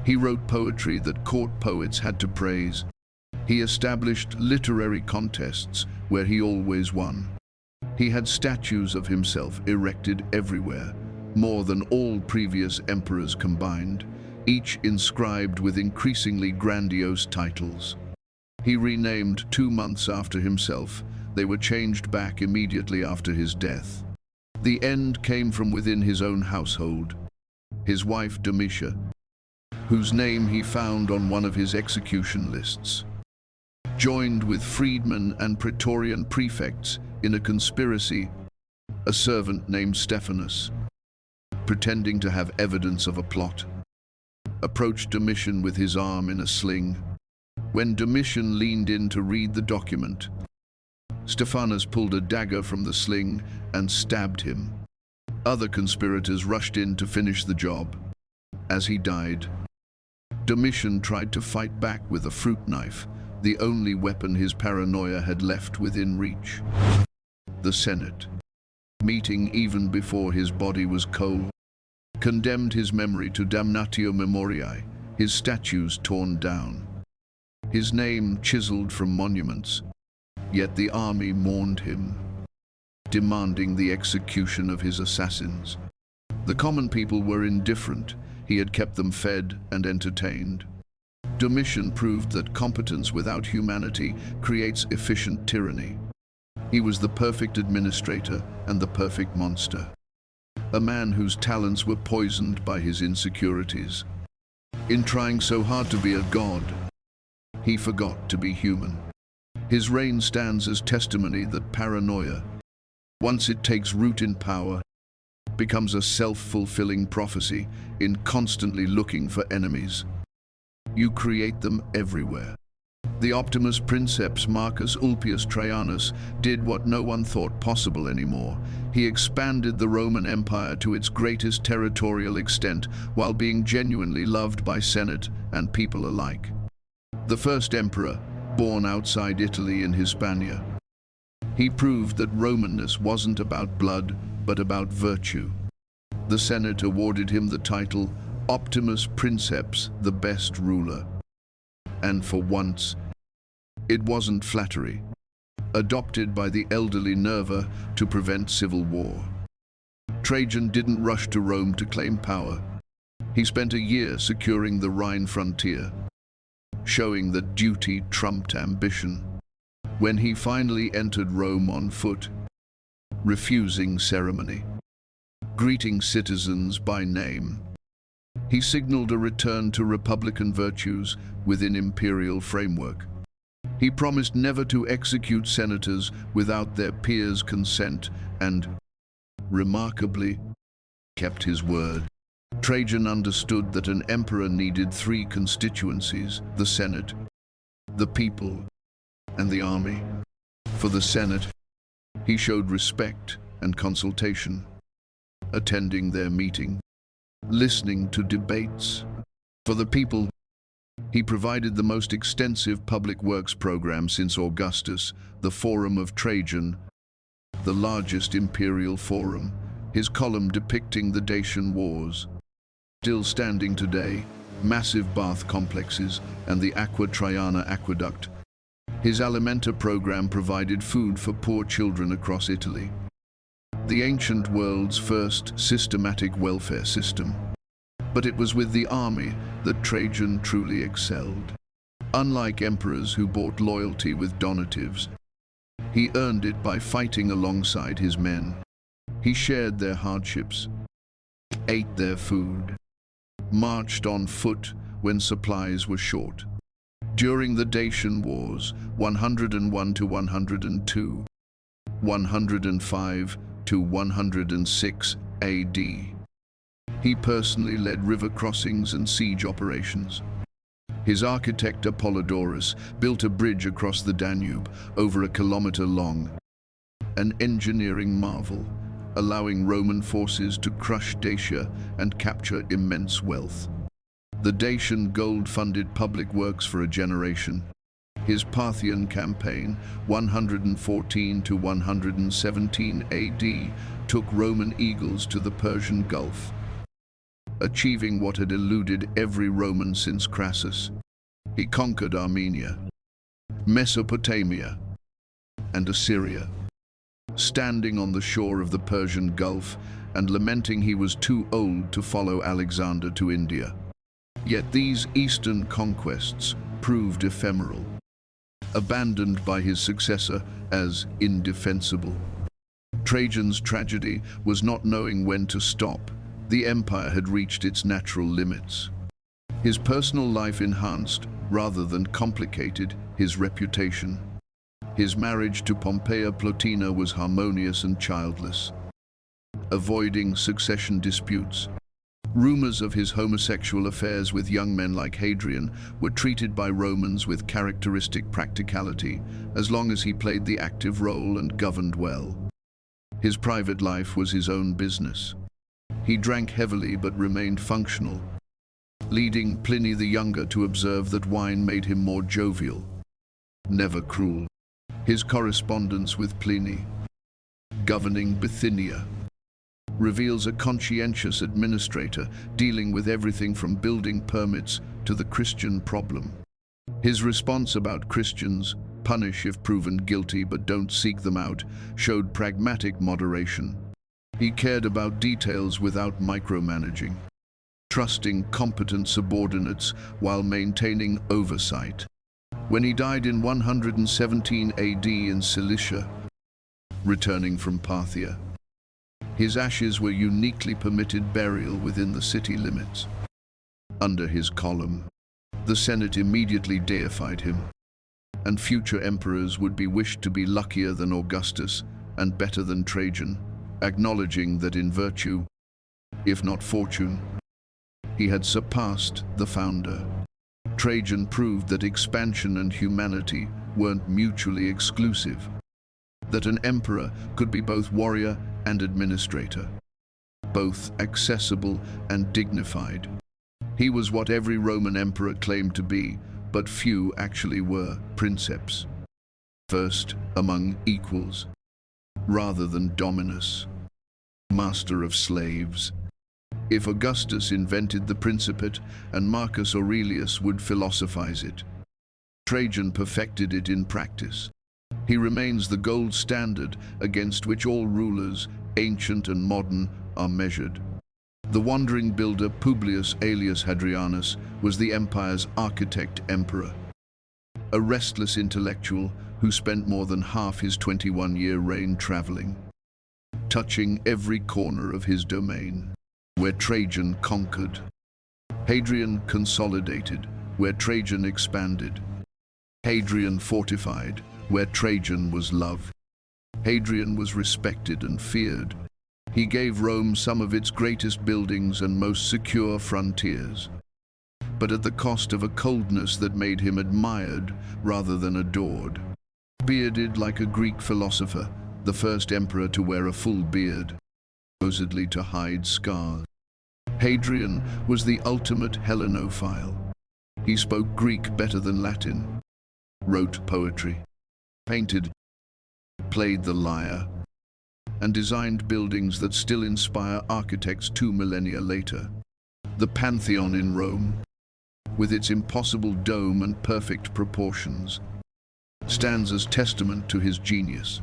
He wrote poetry that court poets had to praise. He established literary contests where he always won. He had statues of himself erected everywhere, more than all previous emperors combined, each inscribed with increasingly grandiose titles. He renamed 2 months after himself. They were changed back immediately after his death. The end came from within his own household. His wife Domitia, whose name he found on one of his execution lists, joined with freedmen and praetorian prefects in a conspiracy. A servant named Stephanus, pretending to have evidence of a plot, approached Domitian with his arm in a sling. When Domitian leaned in to read the document, Stephanus pulled a dagger from the sling and stabbed him. Other conspirators rushed in to finish the job. As he died, Domitian tried to fight back with a fruit knife, the only weapon his paranoia had left within reach. The Senate, meeting even before his body was cold, condemned his memory to damnatio memoriae, his statues torn down, his name chiseled from monuments. Yet the army mourned him, demanding the execution of his assassins. The common people were indifferent. He had kept them fed and entertained. Domitian proved that competence without humanity creates efficient tyranny. He was the perfect administrator and the perfect monster. A man whose talents were poisoned by his insecurities. In trying so hard to be a god, he forgot to be human. His reign stands as testimony that paranoia, once it takes root in power, becomes a self-fulfilling prophecy in constantly looking for enemies. You create them everywhere. The Optimus Princeps Marcus Ulpius Trajanus did what no one thought possible anymore. He expanded the Roman Empire to its greatest territorial extent while being genuinely loved by Senate and people alike. The first emperor, born outside Italy in Hispania. He proved that Romanness wasn't about blood, but about virtue. The Senate awarded him the title Optimus Princeps, the best ruler. And for once, it wasn't flattery, adopted by the elderly Nerva to prevent civil war. Trajan didn't rush to Rome to claim power. He spent a year securing the Rhine frontier, showing that duty trumped ambition. When he finally entered Rome on foot, refusing ceremony, greeting citizens by name, he signaled a return to republican virtues within imperial framework. He promised never to execute senators without their peers' consent and, remarkably, kept his word. Trajan understood that an emperor needed three constituencies: the Senate, the people, and the army. For the Senate, he showed respect and consultation, attending their meeting, listening to debates. For the people, he provided the most extensive public works program since Augustus, the Forum of Trajan, the largest imperial forum, his column depicting the Dacian Wars. Still standing today, massive bath complexes and the Aqua Traiana aqueduct. His Alimenta program provided food for poor children across Italy. The ancient world's first systematic welfare system. But it was with the army that Trajan truly excelled. Unlike emperors who bought loyalty with donatives, he earned it by fighting alongside his men. He shared their hardships, ate their food, marched on foot when supplies were short. During the Dacian Wars, 101 to 102, 105 to 106 AD, he personally led river crossings and siege operations. His architect Apollodorus built a bridge across the Danube, over a kilometer long, an engineering marvel, allowing Roman forces to crush Dacia and capture immense wealth. The Dacian gold funded public works for a generation. His Parthian campaign, 114 to 117 AD, took Roman eagles to the Persian Gulf, achieving what had eluded every Roman since Crassus. He conquered Armenia, Mesopotamia, and Assyria, standing on the shore of the Persian Gulf and lamenting he was too old to follow Alexander to India. Yet these eastern conquests proved ephemeral, abandoned by his successor as indefensible. Trajan's tragedy was not knowing when to stop. The empire had reached its natural limits. His personal life enhanced, rather than complicated, his reputation. His marriage to Pompeia Plotina was harmonious and childless, avoiding succession disputes. Rumors of his homosexual affairs with young men like Hadrian were treated by Romans with characteristic practicality, as long as he played the active role and governed well. His private life was his own business. He drank heavily but remained functional, leading Pliny the Younger to observe that wine made him more jovial, never cruel. His correspondence with Pliny, governing Bithynia, reveals a conscientious administrator dealing with everything from building permits to the Christian problem. His response about Christians, punish if proven guilty but don't seek them out, showed pragmatic moderation. He cared about details without micromanaging. trusting competent subordinates while maintaining oversight. When he died in 117 AD in Cilicia, returning from Parthia, his ashes were uniquely permitted burial within the city limits. Under his column, the Senate immediately deified him, and future emperors would be wished to be luckier than Augustus and better than Trajan, acknowledging that in virtue, if not fortune, he had surpassed the founder. Trajan proved that expansion and humanity weren't mutually exclusive, that an emperor could be both warrior and administrator, both accessible and dignified. He was what every Roman emperor claimed to be, but few actually were: Princeps, first among equals, rather than Dominus, master of slaves. If Augustus invented the Principate and Marcus Aurelius would philosophize it, Trajan perfected it in practice. He remains the gold standard against which all rulers, ancient and modern, are measured. The wandering builder Publius alias Hadrianus was the empire's architect-emperor, a restless intellectual who spent more than half his 21-year reign traveling, touching every corner of his domain. Where Trajan conquered, Hadrian consolidated; where Trajan expanded, Hadrian fortified; where Trajan was loved, Hadrian was respected and feared. He gave Rome some of its greatest buildings and most secure frontiers, but at the cost of a coldness that made him admired rather than adored. Bearded like a Greek philosopher, the first emperor to wear a full beard, supposedly to hide scars, Hadrian was the ultimate Hellenophile. He spoke Greek better than Latin, wrote poetry, painted, played the lyre, and designed buildings that still inspire architects 2 millennia later. The Pantheon in Rome, with its impossible dome and perfect proportions, stands as testament to his genius.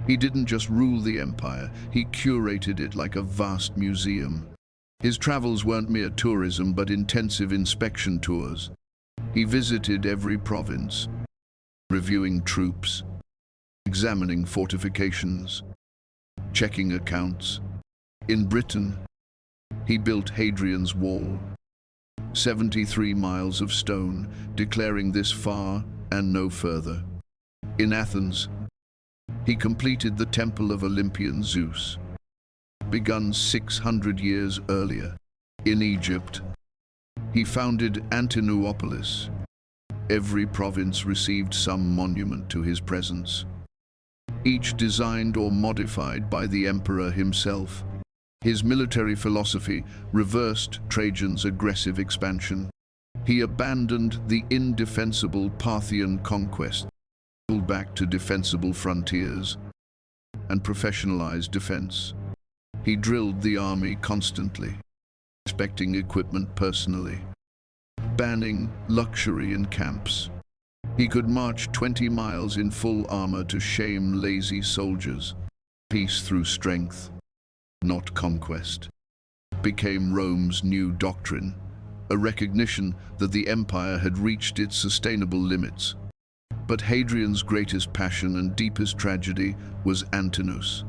He didn't just rule the empire, he curated it like a vast museum. His travels weren't mere tourism, but intensive inspection tours. He visited every province, reviewing troops, examining fortifications, checking accounts. In Britain, he built Hadrian's Wall, 73 miles of stone, declaring this far and no further. In Athens, he completed the temple of Olympian Zeus, begun 600 years earlier. In Egypt, he founded Antinopolis. Every province received some monument to his presence, each designed or modified by the emperor himself. His military philosophy reversed Trajan's aggressive expansion. He abandoned the indefensible Parthian conquest, pulled back to defensible frontiers, and professionalized defense. He drilled the army constantly, inspecting equipment personally, banning luxury in camps. He could march 20 miles in full armor to shame lazy soldiers. Peace through strength, not conquest, became Rome's new doctrine, a recognition that the empire had reached its sustainable limits. But Hadrian's greatest passion and deepest tragedy was Antinous,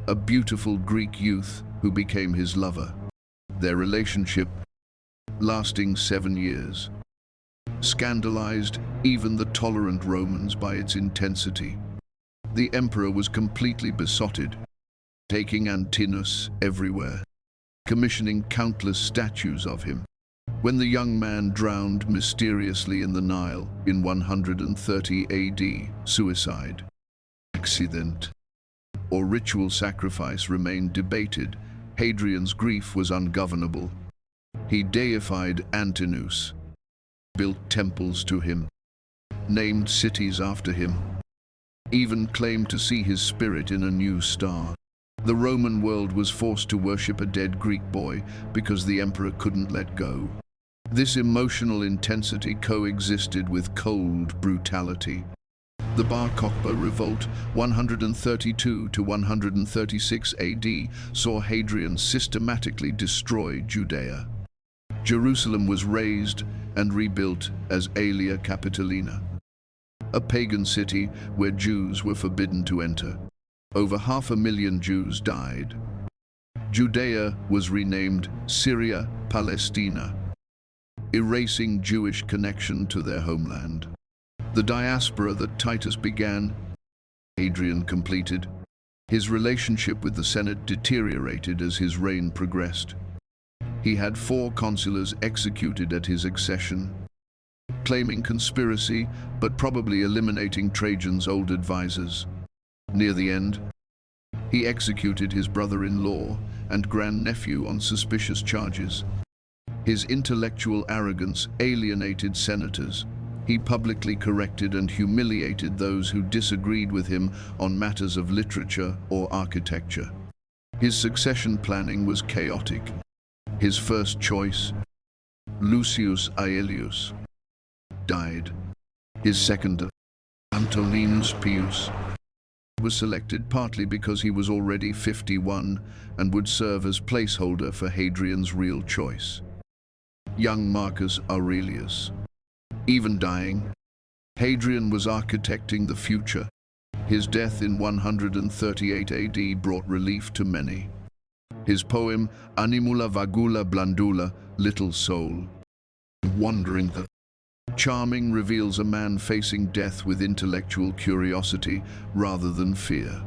a beautiful Greek youth who became his lover. Their relationship, lasting 7 years, scandalized even the tolerant Romans by its intensity. The emperor was completely besotted, taking Antinous everywhere, commissioning countless statues of him. When the young man drowned mysteriously in the Nile in 130 AD, suicide, accident, or ritual sacrifice remained debated, Hadrian's grief was ungovernable. He deified Antinous, built temples to him, named cities after him, even claimed to see his spirit in a new star. The Roman world was forced to worship a dead Greek boy because the emperor couldn't let go. This emotional intensity coexisted with cold brutality. The Bar Kokhba revolt, 132 to 136 AD, saw Hadrian systematically destroy Judea. Jerusalem was razed and rebuilt as Aelia Capitolina, a pagan city where Jews were forbidden to enter. Over 500,000 Jews died. Judea was renamed Syria Palestina, erasing Jewish connection to their homeland. The diaspora that Titus began, Hadrian completed. His relationship with the Senate deteriorated as his reign progressed. He had 4 consulars executed at his accession, claiming conspiracy but probably eliminating Trajan's old advisors. Near the end, he executed his brother-in-law and grandnephew on suspicious charges. His intellectual arrogance alienated senators. He publicly corrected and humiliated those who disagreed with him on matters of literature or architecture. His succession planning was chaotic. His first choice, Lucius Aelius, died. His second, Antoninus Pius, was selected partly because he was already 51 and would serve as placeholder for Hadrian's real choice. Young Marcus Aurelius. Even dying, Hadrian was architecting the future. His death in 138 AD brought relief to many. His poem, Animula Vagula Blandula, Little Soul, Wandering the Charming, reveals a man facing death with intellectual curiosity rather than fear.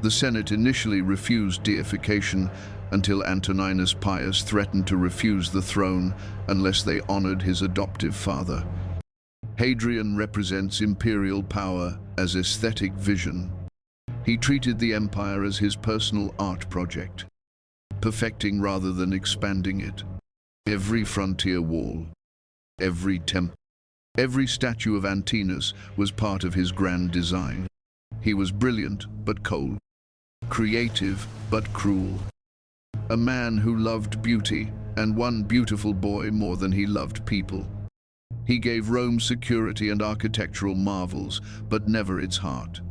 The Senate initially refused deification until Antoninus Pius threatened to refuse the throne unless they honored his adoptive father. Hadrian represents imperial power as aesthetic vision. He treated the empire as his personal art project, perfecting rather than expanding it. Every frontier wall, every temple, every statue of Antinous was part of his grand design. He was brilliant but cold, creative but cruel. A man who loved beauty and one beautiful boy more than he loved people. He gave Rome security and architectural marvels, but never its heart.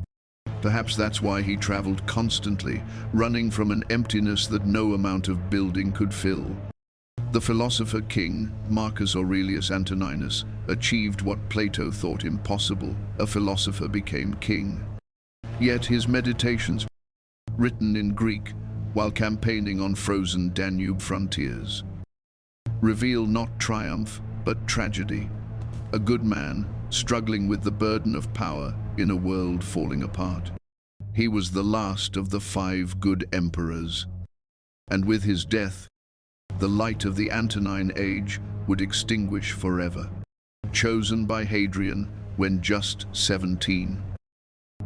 Perhaps that's why he traveled constantly, running from an emptiness that no amount of building could fill. The philosopher king, Marcus Aurelius Antoninus, achieved what Plato thought impossible. A philosopher became king. Yet his meditations, written in Greek while campaigning on frozen Danube frontiers, reveal not triumph, but tragedy. A good man, struggling with the burden of power in a world falling apart. He was the last of the 5 good emperors, and with his death, the light of the Antonine age would extinguish forever. Chosen by Hadrian when just 17,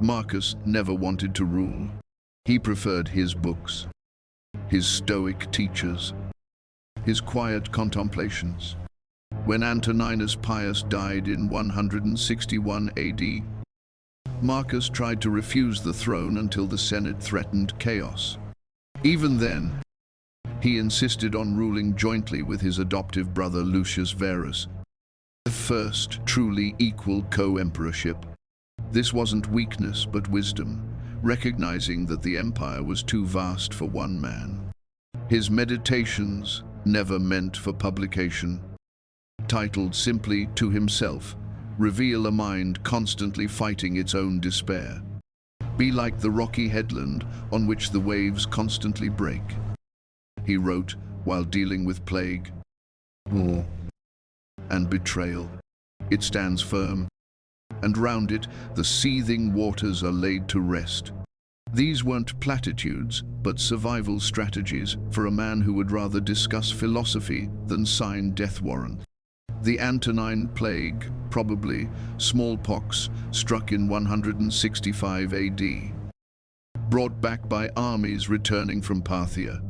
Marcus never wanted to rule. He preferred his books, his stoic teachers, his quiet contemplations. When Antoninus Pius died in 161 AD, Marcus tried to refuse the throne until the Senate threatened chaos. Even then, he insisted on ruling jointly with his adoptive brother Lucius Verus, the first truly equal co-emperorship. This wasn't weakness but wisdom, recognizing that the empire was too vast for one man. His meditations, never meant for publication, titled simply To Himself, reveal a mind constantly fighting its own despair. Be like the rocky headland on which the waves constantly break. He wrote while dealing with plague, war, and betrayal. It stands firm, and round it the seething waters are laid to rest. These weren't platitudes, but survival strategies for a man who would rather discuss philosophy than sign death warrants. The Antonine Plague, probably smallpox, struck in 165 AD, brought back by armies returning from Parthia.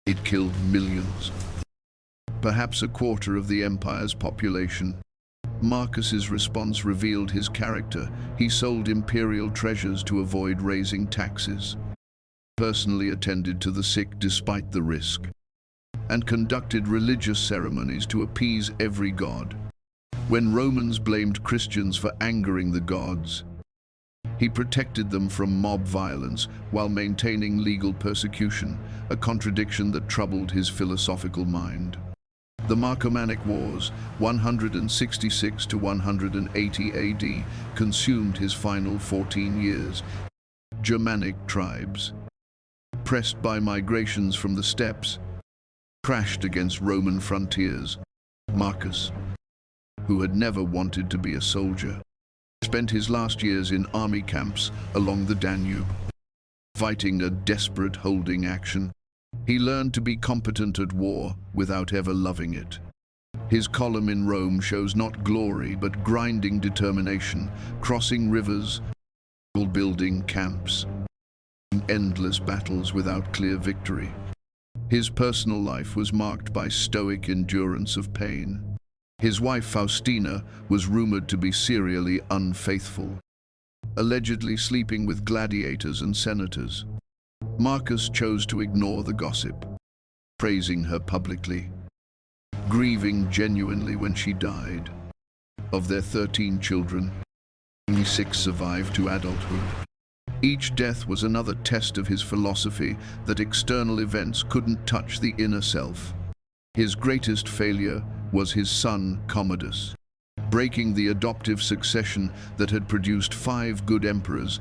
It killed millions, perhaps a quarter of the empire's population. Marcus's response revealed his character. He sold imperial treasures to avoid raising taxes, personally attended to the sick despite the risk, and conducted religious ceremonies to appease every god. When Romans blamed Christians for angering the gods, he protected them from mob violence while maintaining legal persecution, a contradiction that troubled his philosophical mind. The Marcomannic Wars, 166 to 180 AD, consumed his final 14 years. Germanic tribes, pressed by migrations from the steppes, crashed against Roman frontiers. Marcus, who had never wanted to be a soldier, spent his last years in army camps along the Danube, fighting a desperate holding action. He learned to be competent at war without ever loving it. His column in Rome shows not glory but grinding determination, crossing rivers, building camps, endless battles without clear victory. His personal life was marked by stoic endurance of pain. His wife Faustina was rumored to be serially unfaithful, allegedly sleeping with gladiators and senators. Marcus chose to ignore the gossip, praising her publicly, grieving genuinely when she died. Of their 13 children, only 6 survived to adulthood. Each death was another test of his philosophy that external events couldn't touch the inner self. His greatest failure was his son Commodus, breaking the adoptive succession that had produced 5 good emperors.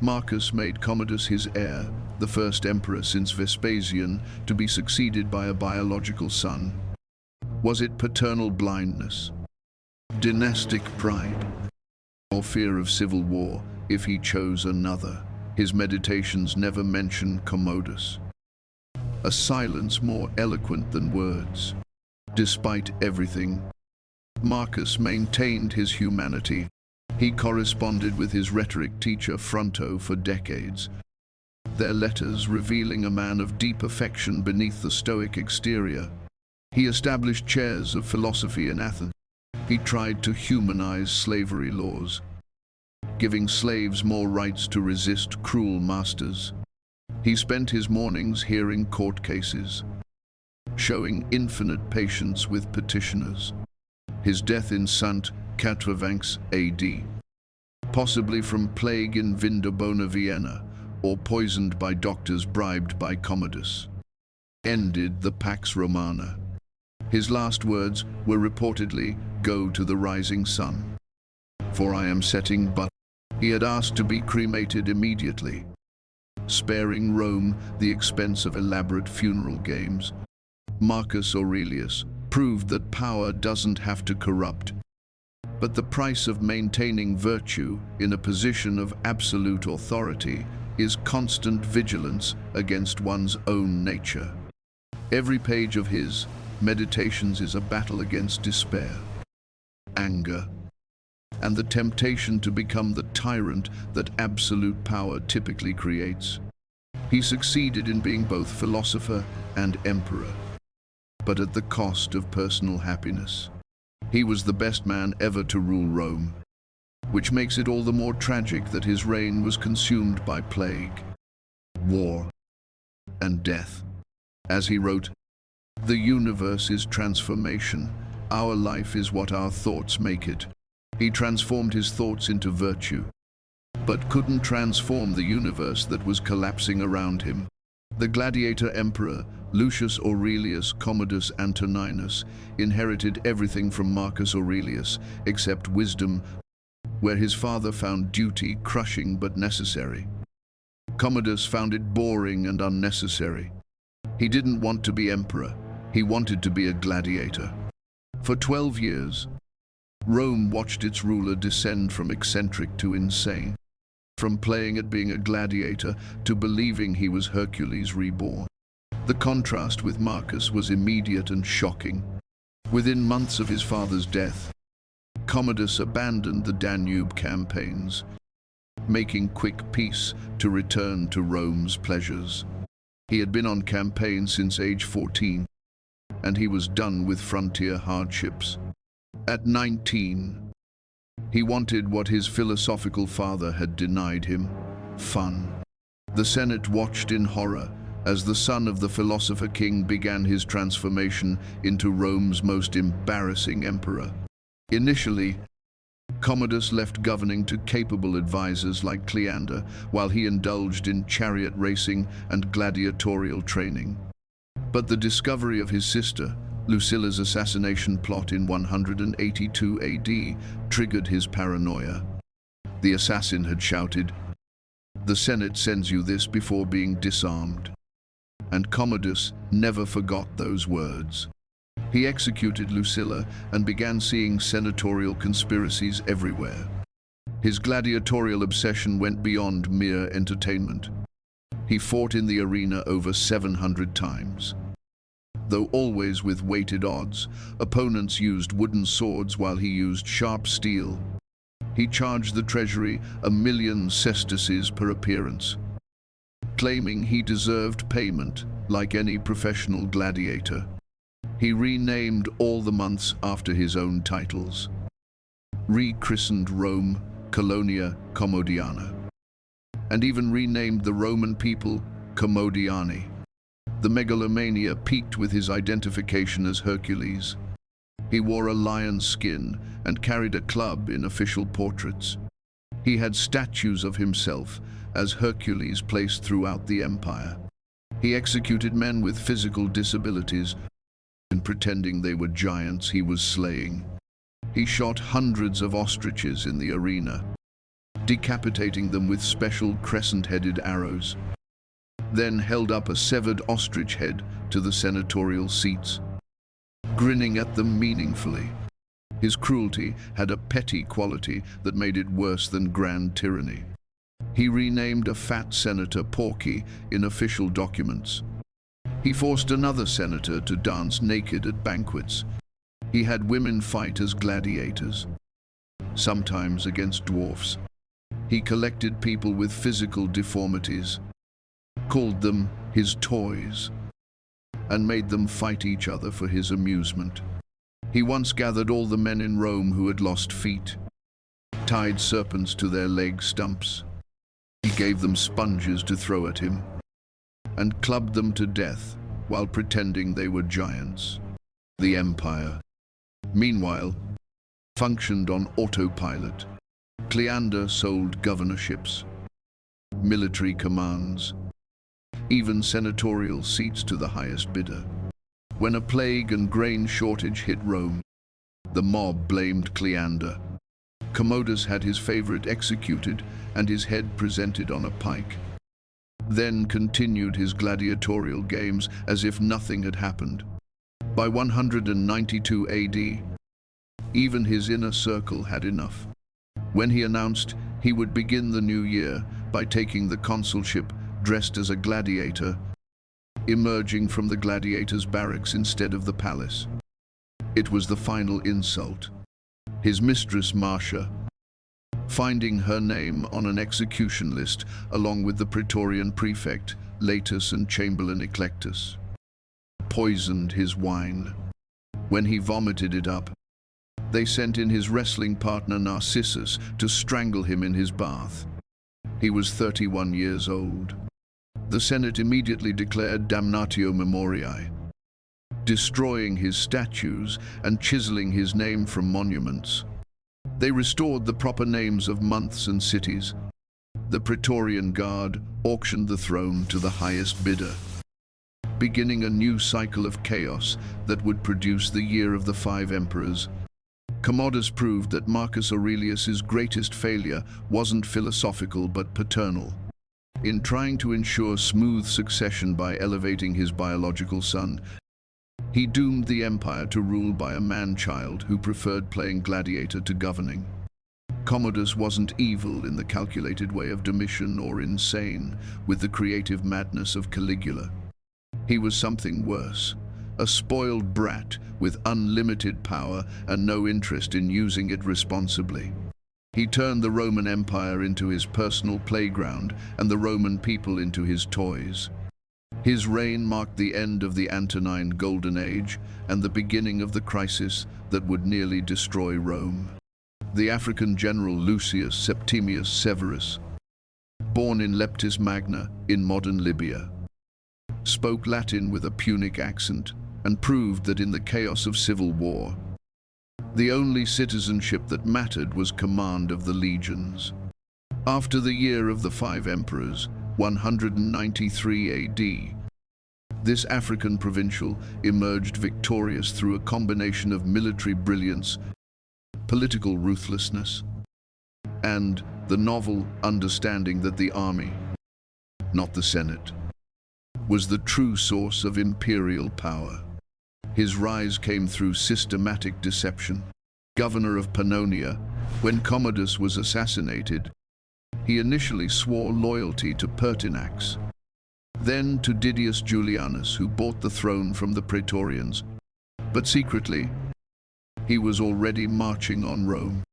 Marcus made Commodus his heir, the first emperor since Vespasian to be succeeded by a biological son. Was it paternal blindness, dynastic pride, or fear of civil war if he chose another? His meditations never mention Commodus, a silence more eloquent than words. Despite everything, Marcus maintained his humanity. He corresponded with his rhetoric teacher Fronto for decades, their letters revealing a man of deep affection beneath the stoic exterior. He established chairs of philosophy in Athens. He tried to humanize slavery laws, giving slaves more rights to resist cruel masters. He spent his mornings hearing court cases, showing infinite patience with petitioners. His death in St. Quatervanx AD, possibly from plague in Vindobona, Vienna, or poisoned by doctors bribed by Commodus, ended the Pax Romana. His last words were reportedly, "Go to the rising sun, for I am setting but." He had asked to be cremated immediately, sparing Rome the expense of elaborate funeral games. Marcus Aurelius proved that power doesn't have to corrupt, but the price of maintaining virtue in a position of absolute authority is constant vigilance against one's own nature. Every page of his Meditations is a battle against despair, anger, and the temptation to become the tyrant that absolute power typically creates. He succeeded in being both philosopher and emperor, but at the cost of personal happiness. He was the best man ever to rule Rome, which makes it all the more tragic that his reign was consumed by plague, war, and death. As he wrote, "The universe is transformation. Our life is what our thoughts make it." He transformed his thoughts into virtue, but couldn't transform the universe that was collapsing around him. The gladiator emperor, Lucius Aurelius Commodus Antoninus, inherited everything from Marcus Aurelius except wisdom, where his father found duty crushing but necessary. Commodus found it boring and unnecessary. He didn't want to be emperor. He wanted to be a gladiator. For 12 years, Rome watched its ruler descend from eccentric to insane, from playing at being a gladiator to believing he was Hercules reborn. The contrast with Marcus was immediate and shocking. Within months of his father's death, Commodus abandoned the Danube campaigns, making quick peace to return to Rome's pleasures. He had been on campaign since age 14, and he was done with frontier hardships. At 19, he wanted what his philosophical father had denied him: fun. The Senate watched in horror as the son of the philosopher king began his transformation into Rome's most embarrassing emperor. Initially, Commodus left governing to capable advisors like Cleander, while he indulged in chariot racing and gladiatorial training. But the discovery of his sister, Lucilla's assassination plot in 182 AD triggered his paranoia. The assassin had shouted, "The Senate sends you this," before being disarmed. And Commodus never forgot those words. He executed Lucilla and began seeing senatorial conspiracies everywhere. His gladiatorial obsession went beyond mere entertainment. He fought in the arena over 700 times. Though always with weighted odds, opponents used wooden swords while he used sharp steel. He charged the treasury 1,000,000 sesterces per appearance, claiming he deserved payment like any professional gladiator. He renamed all the months after his own titles, rechristened Rome Colonia Commodiana, and even renamed the Roman people Commodiani. The megalomania peaked with his identification as Hercules. He wore a lion's skin and carried a club in official portraits. He had statues of himself as Hercules placed throughout the empire. He executed men with physical disabilities and pretending they were giants he was slaying. He shot hundreds of ostriches in the arena, decapitating them with special crescent-headed arrows, then held up a severed ostrich head to the senatorial seats, grinning at them meaningfully. His cruelty had a petty quality that made it worse than grand tyranny. He renamed a fat senator Porky in official documents. He forced another senator to dance naked at banquets. He had women fight as gladiators, sometimes against dwarfs. He collected people with physical deformities, called them his toys, and made them fight each other for his amusement. He once gathered all the men in Rome who had lost feet, tied serpents to their leg stumps. He gave them sponges to throw at him, and clubbed them to death while pretending they were giants. The empire, meanwhile, functioned on autopilot. Cleander sold governorships, military commands, even senatorial seats to the highest bidder. When a plague and grain shortage hit Rome, the mob blamed Cleander. Commodus had his favorite executed and his head presented on a pike, then continued his gladiatorial games as if nothing had happened. By 192 AD, even his inner circle had enough. When he announced he would begin the new year by taking the consulship dressed as a gladiator, emerging from the gladiators' barracks instead of the palace. It was the final insult. His mistress Marcia, finding her name on an execution list along with the Praetorian prefect Latus and Chamberlain Eclectus, poisoned his wine. When he vomited it up, they sent in his wrestling partner Narcissus to strangle him in his bath. He was 31 years old. The Senate immediately declared damnatio memoriae, destroying his statues and chiseling his name from monuments. They restored the proper names of months and cities. The Praetorian Guard auctioned the throne to the highest bidder, beginning a new cycle of chaos that would produce the year of the 5 emperors. Commodus proved that Marcus Aurelius's greatest failure wasn't philosophical but paternal. In trying to ensure smooth succession by elevating his biological son, he doomed the empire to rule by a man-child who preferred playing gladiator to governing. Commodus wasn't evil in the calculated way of Domitian or insane with the creative madness of Caligula. He was something worse, a spoiled brat with unlimited power and no interest in using it responsibly. He turned the Roman Empire into his personal playground and the Roman people into his toys. His reign marked the end of the Antonine Golden Age and the beginning of the crisis that would nearly destroy Rome. The African general Lucius Septimius Severus, born in Leptis Magna in modern Libya, spoke Latin with a Punic accent and proved that in the chaos of civil war, the only citizenship that mattered was command of the legions. After the year of the 5 emperors, 193 AD, This African provincial emerged victorious through a combination of military brilliance, political ruthlessness, and the novel understanding that the army, not the Senate, was the true source of imperial power. His rise came through systematic deception. Governor of Pannonia, when Commodus was assassinated, he initially swore loyalty to Pertinax, then to Didius Julianus, who bought the throne from the Praetorians. But secretly, he was already marching on Rome.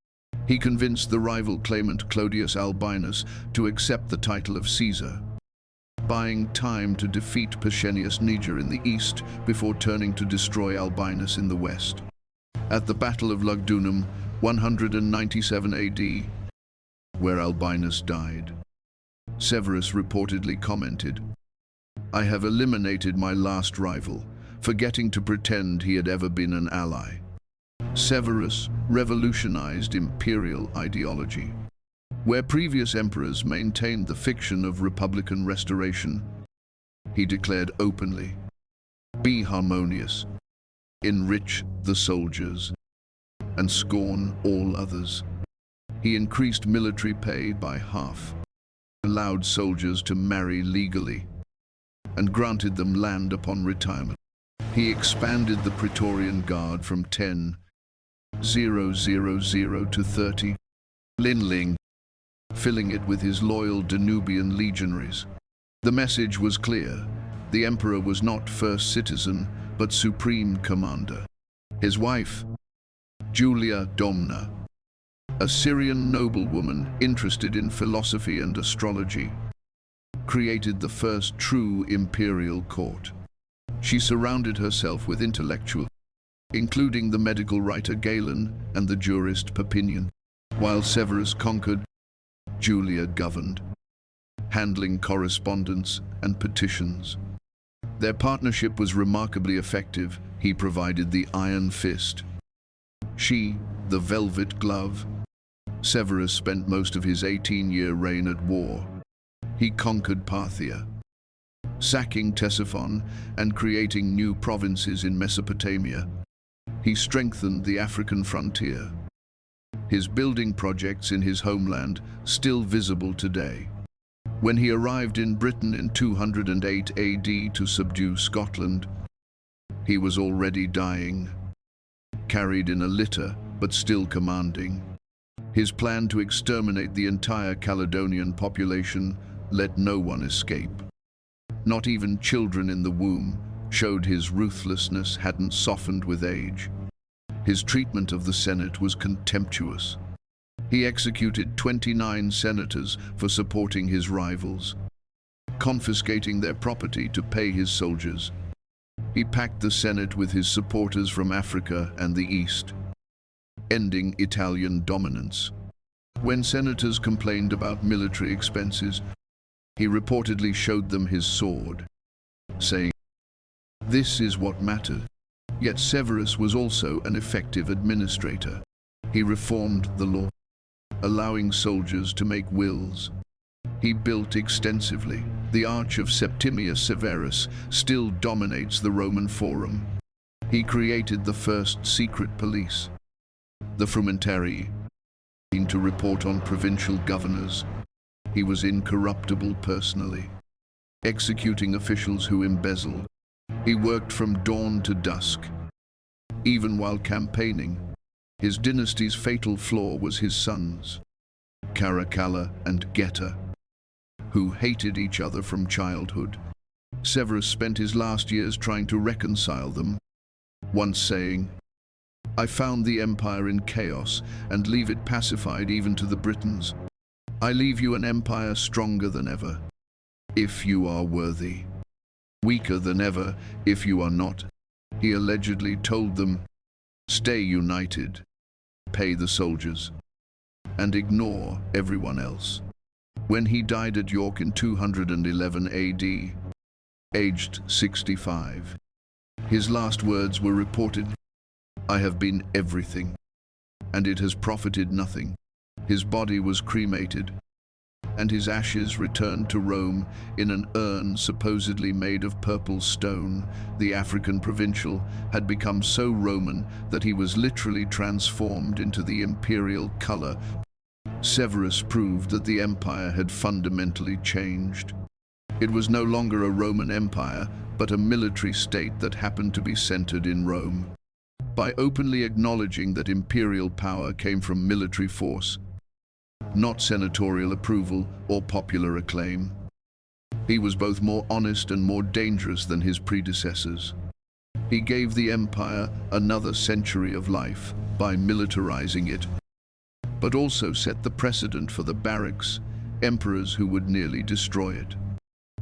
He convinced the rival claimant Claudius Albinus to accept the title of Caesar, buying time to defeat Pescennius Niger in the east before turning to destroy Albinus in the west. At the Battle of Lugdunum, 197 AD, where Albinus died, Severus reportedly commented, "I have eliminated my last rival, forgetting to pretend he had ever been an ally." Severus revolutionized imperial ideology. Where previous emperors maintained the fiction of republican restoration, he declared openly, "Be harmonious, enrich the soldiers, and scorn all others." He increased military pay by half, allowed soldiers to marry legally, and granted them land upon retirement. He expanded the Praetorian Guard from 10,000 to 30 linling, filling it with his loyal Danubian legionaries. The message was clear. The emperor was not first citizen, but supreme commander. His wife, Julia Domna, a Syrian noblewoman interested in philosophy and astrology, created the first true imperial court. She surrounded herself with intellectuals, including the medical writer Galen and the jurist Papinian. While Severus conquered, Julia governed, handling correspondence and petitions. Their partnership was remarkably effective. He provided the iron fist, she the velvet glove. Severus spent most of his 18-year reign at war. He conquered Parthia, sacking Ctesiphon and creating new provinces in Mesopotamia. He strengthened the African frontier, his building projects in his homeland still visible today. When he arrived in Britain in 208 AD to subdue Scotland, he was already dying, carried in a litter but still commanding. His plan to exterminate the entire Caledonian population let no one escape. Not even children in the womb showed his ruthlessness hadn't softened with age. His treatment of the Senate was contemptuous. He executed 29 senators for supporting his rivals, confiscating their property to pay his soldiers. He packed the Senate with his supporters from Africa and the East, ending Italian dominance. When senators complained about military expenses, he reportedly showed them his sword, saying, "This is what matters." Yet Severus was also an effective administrator. He reformed the law, allowing soldiers to make wills. He built extensively. The Arch of Septimius Severus still dominates the Roman Forum. He created the first secret police, the Frumentarii, to report on provincial governors. He was incorruptible personally, executing officials who embezzled. He worked from dawn to dusk, even while campaigning. His dynasty's fatal flaw was his sons, Caracalla and Geta, who hated each other from childhood. Severus spent his last years trying to reconcile them, once saying, "I found the empire in chaos and leave it pacified even to the Britons. I leave you an empire stronger than ever, if you are worthy, weaker than ever if you are not." He allegedly told them, "Stay united, pay the soldiers, and ignore everyone else." When he died at York in 211 AD, aged 65, his last words were reported, "I have been everything, and it has profited nothing." His body was cremated, and his ashes returned to Rome in an urn supposedly made of purple stone. The African provincial had become so Roman that he was literally transformed into the imperial color. Severus proved that the empire had fundamentally changed. It was no longer a Roman empire, but a military state that happened to be centered in Rome. By openly acknowledging that imperial power came from military force, not senatorial approval or popular acclaim, he was both more honest and more dangerous than his predecessors. He gave the empire another century of life by militarizing it, but also set the precedent for the barracks, emperors who would nearly destroy it.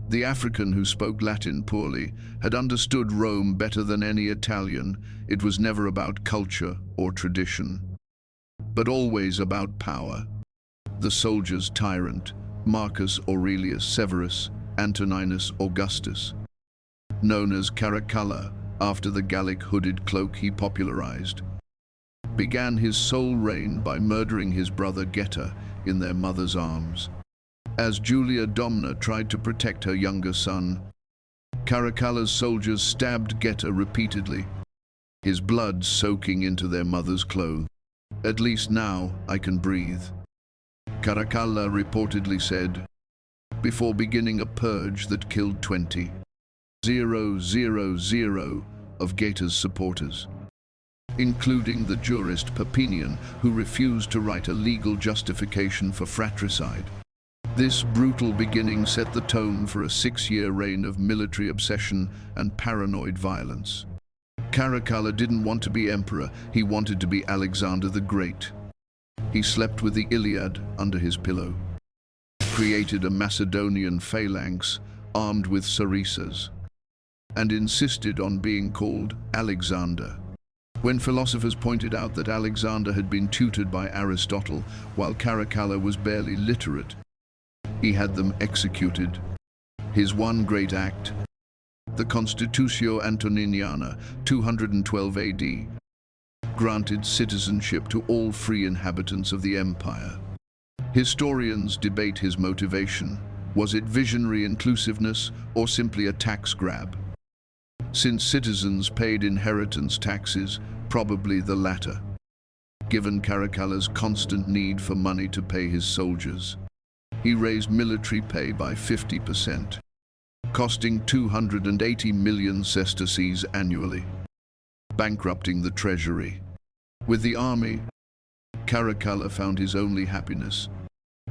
The African who spoke Latin poorly had understood Rome better than any Italian. It was never about culture or tradition, but always about power. The soldier's tyrant, Marcus Aurelius Severus, Antoninus Augustus, known as Caracalla after the Gallic hooded cloak he popularized, began his sole reign by murdering his brother Geta in their mother's arms. As Julia Domna tried to protect her younger son, Caracalla's soldiers stabbed Geta repeatedly, his blood soaking into their mother's clothes. "At least now I can breathe," Caracalla reportedly said, before beginning a purge that killed 20,000 of Geta's supporters, including the jurist Papinian, who refused to write a legal justification for fratricide. This brutal beginning set the tone for a 6-year reign of military obsession and paranoid violence. Caracalla didn't want to be emperor, he wanted to be Alexander the Great. He slept with the Iliad under his pillow, created a Macedonian phalanx armed with sarissas, and insisted on being called Alexander. When philosophers pointed out that Alexander had been tutored by Aristotle while Caracalla was barely literate, he had them executed. His one great act, the Constitutio Antoniniana, 212 AD, granted citizenship to all free inhabitants of the empire. Historians debate his motivation. Was it visionary inclusiveness or simply a tax grab? Since citizens paid inheritance taxes, probably the latter, given Caracalla's constant need for money to pay his soldiers. He raised military pay by 50%, costing 280 million sesterces annually, bankrupting the treasury. With the army, Caracalla found his only happiness.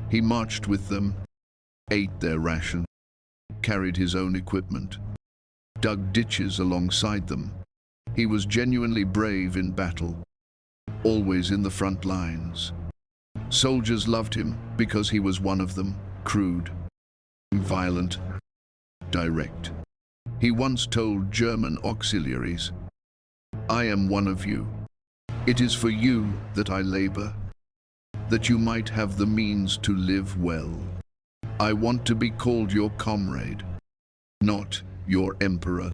He marched with them, ate their ration, carried his own equipment, dug ditches alongside them. He was genuinely brave in battle, always in the front lines. Soldiers loved him because he was one of them, crude, violent, direct. He once told German auxiliaries, "I am one of you. It is for you that I labor, that you might have the means to live well. I want to be called your comrade, not your emperor."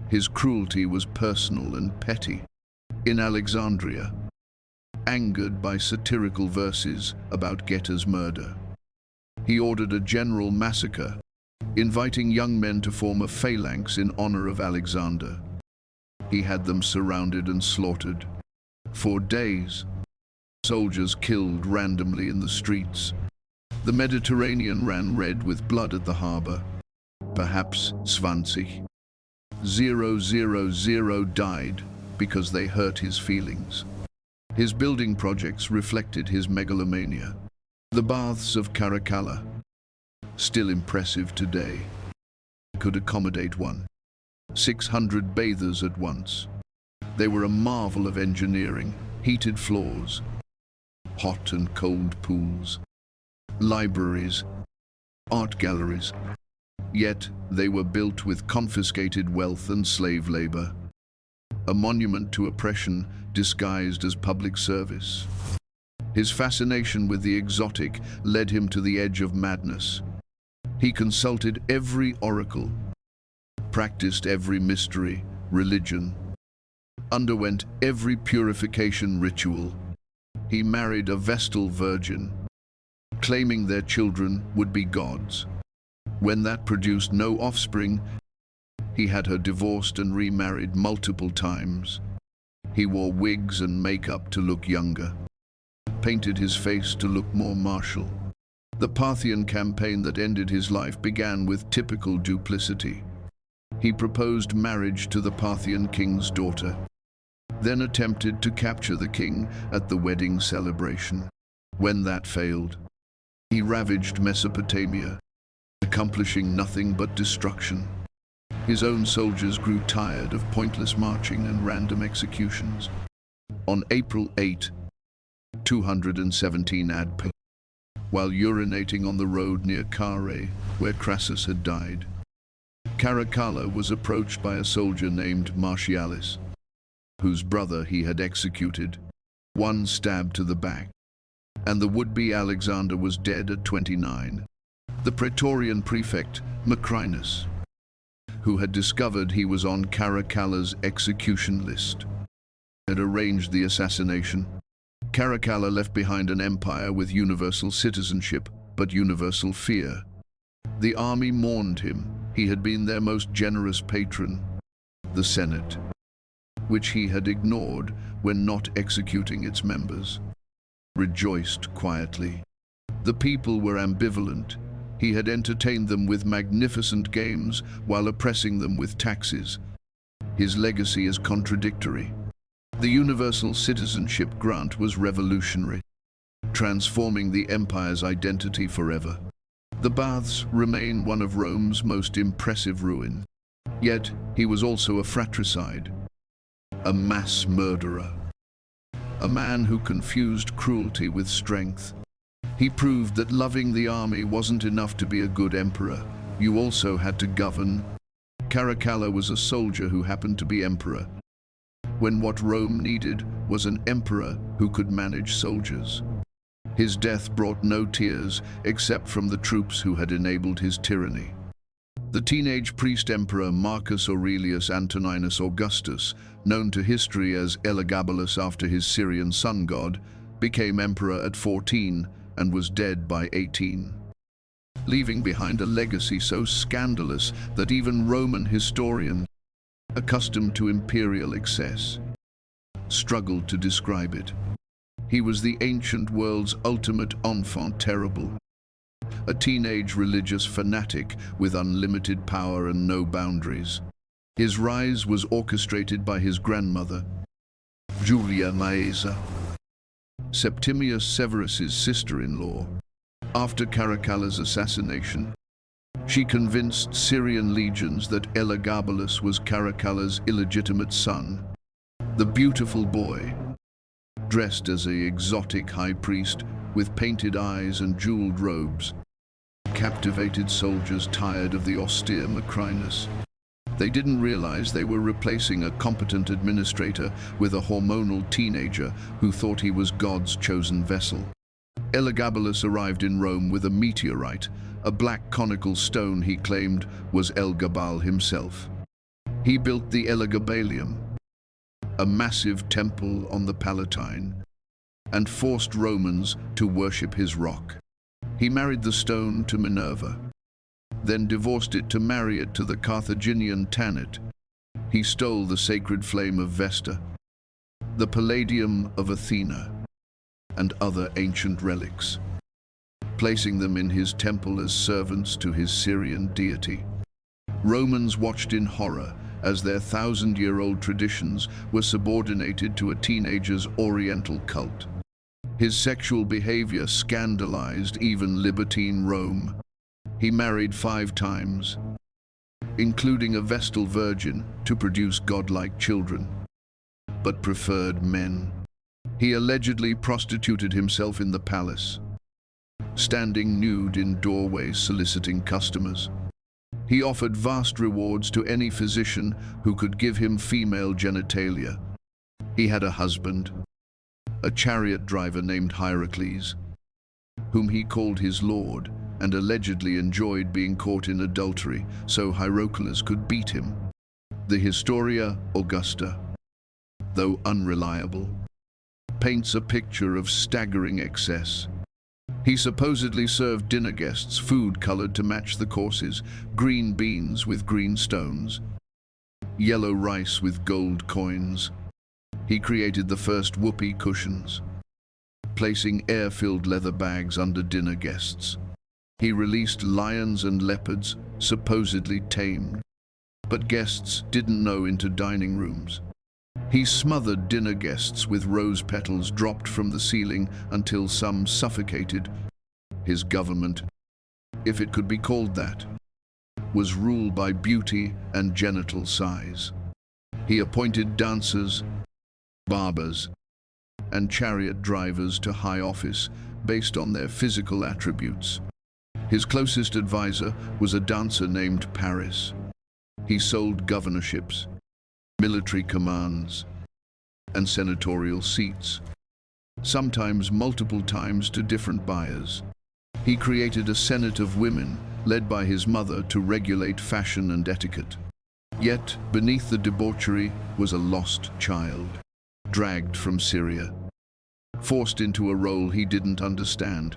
His cruelty was personal and petty. In Alexandria, angered by satirical verses about Geta's murder, he ordered a general massacre, inviting young men to form a phalanx in honor of Alexander. He had them surrounded and slaughtered. For days, soldiers killed randomly in the streets. The Mediterranean ran red with blood at the harbor. Perhaps 20,000 died because they hurt his feelings. His building projects reflected his megalomania. The baths of Caracalla, still impressive today, could accommodate 600 bathers at once. They were a marvel of engineering: heated floors, hot and cold pools, libraries, art galleries. Yet they were built with confiscated wealth and slave labor, a monument to oppression disguised as public service. His fascination with the exotic led him to the edge of madness. He consulted every oracle, practiced every mystery, religion, underwent every purification ritual. He married a Vestal virgin, claiming their children would be gods. When that produced no offspring, he had her divorced and remarried multiple times. He wore wigs and makeup to look younger, painted his face to look more martial. The Parthian campaign that ended his life began with typical duplicity. He proposed marriage to the Parthian king's daughter, then attempted to capture the king at the wedding celebration. When that failed, he ravaged Mesopotamia, accomplishing nothing but destruction. His own soldiers grew tired of pointless marching and random executions. On April 8, 217 AD, while urinating on the road near Carrhae, where Crassus had died, Caracalla was approached by a soldier named Martialis, whose brother he had executed, one stab to the back, and the would-be Alexander was dead at 29. The Praetorian prefect, Macrinus, who had discovered he was on Caracalla's execution list, had arranged the assassination. Caracalla left behind an empire with universal citizenship, but universal fear. The army mourned him. He had been their most generous patron. The Senate, which he had ignored when not executing its members, rejoiced quietly. The people were ambivalent. He had entertained them with magnificent games while oppressing them with taxes. His legacy is contradictory. The universal citizenship grant was revolutionary, transforming the empire's identity forever. The baths remain one of Rome's most impressive ruins. Yet, he was also a fratricide, a mass murderer, a man who confused cruelty with strength. He proved that loving the army wasn't enough to be a good emperor. You also had to govern. Caracalla was a soldier who happened to be emperor, when what Rome needed was an emperor who could manage soldiers. His death brought no tears except from the troops who had enabled his tyranny. The teenage priest-emperor Marcus Aurelius Antoninus Augustus, known to history as Elagabalus after his Syrian sun god, became emperor at 14 and was dead by 18, leaving behind a legacy so scandalous that even Roman historians, accustomed to imperial excess, struggled to describe it. He was the ancient world's ultimate enfant terrible, a teenage religious fanatic with unlimited power and no boundaries. His rise was orchestrated by his grandmother, Julia Maesa, Septimius Severus's sister-in-law. After Caracalla's assassination, she convinced Syrian legions that Elagabalus was Caracalla's illegitimate son. The beautiful boy, dressed as an exotic high priest with painted eyes and jeweled robes, captivated soldiers tired of the austere Macrinus. They didn't realize they were replacing a competent administrator with a hormonal teenager who thought he was God's chosen vessel. Elagabalus arrived in Rome with a meteorite, a black conical stone he claimed was Elagabal himself. He built the Elagabalium, a massive temple on the Palatine, and forced Romans to worship his rock. He married the stone to Minerva, then divorced it to marry it to the Carthaginian Tanit. He stole the sacred flame of Vesta, the Palladium of Athena, and other ancient relics, placing them in his temple as servants to his Syrian deity. Romans watched in horror as their 1,000-year-old traditions were subordinated to a teenager's oriental cult. His sexual behavior scandalized even libertine Rome. He married 5 times, including a Vestal virgin, to produce godlike children, but preferred men. He allegedly prostituted himself in the palace, standing nude in doorways soliciting customers. He offered vast rewards to any physician who could give him female genitalia. He had a husband, a chariot driver named Hierocles, whom he called his lord, and allegedly enjoyed being caught in adultery so Hierocles could beat him. The Historia Augusta, though unreliable, paints a picture of staggering excess. He supposedly served dinner guests food colored to match the courses, green beans with green stones, yellow rice with gold coins. He created the first whoopee cushions, placing air-filled leather bags under dinner guests. He released lions and leopards, supposedly tamed, but guests didn't know into dining rooms. He smothered dinner guests with rose petals dropped from the ceiling until some suffocated. His government, if it could be called that, was ruled by beauty and genital size. He appointed dancers, barbers, and chariot drivers to high office based on their physical attributes. His closest advisor was a dancer named Paris. He sold governorships, military commands, and senatorial seats, sometimes multiple times to different buyers. He created a senate of women, led by his mother, to regulate fashion and etiquette. Yet, beneath the debauchery was a lost child, dragged from Syria, forced into a role he didn't understand,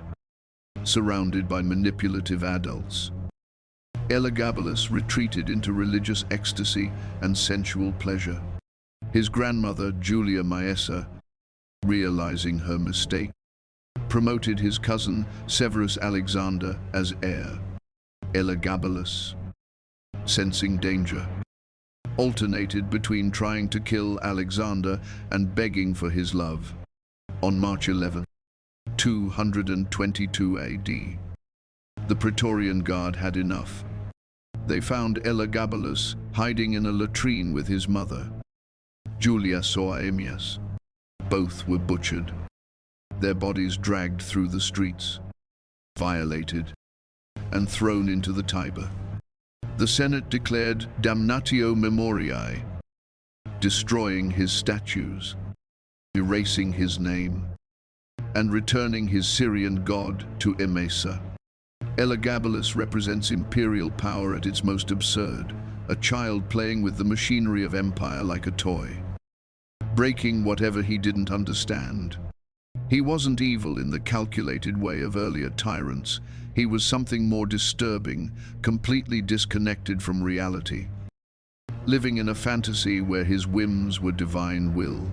surrounded by manipulative adults. Elagabalus retreated into religious ecstasy and sensual pleasure. His grandmother, Julia Maesa, realizing her mistake, promoted his cousin, Severus Alexander, as heir. Elagabalus, sensing danger, alternated between trying to kill Alexander and begging for his love. On March 11, 222 AD, the Praetorian Guard had enough. They found Elagabalus hiding in a latrine with his mother, Julia Septimius. Both were butchered, their bodies dragged through the streets, violated, and thrown into the Tiber. The Senate declared damnatio memoriae, destroying his statues, erasing his name, and returning his Syrian god to Emesa. Elagabalus represents imperial power at its most absurd, a child playing with the machinery of empire like a toy, breaking whatever he didn't understand. He wasn't evil in the calculated way of earlier tyrants. He was something more disturbing, completely disconnected from reality, living in a fantasy where his whims were divine will.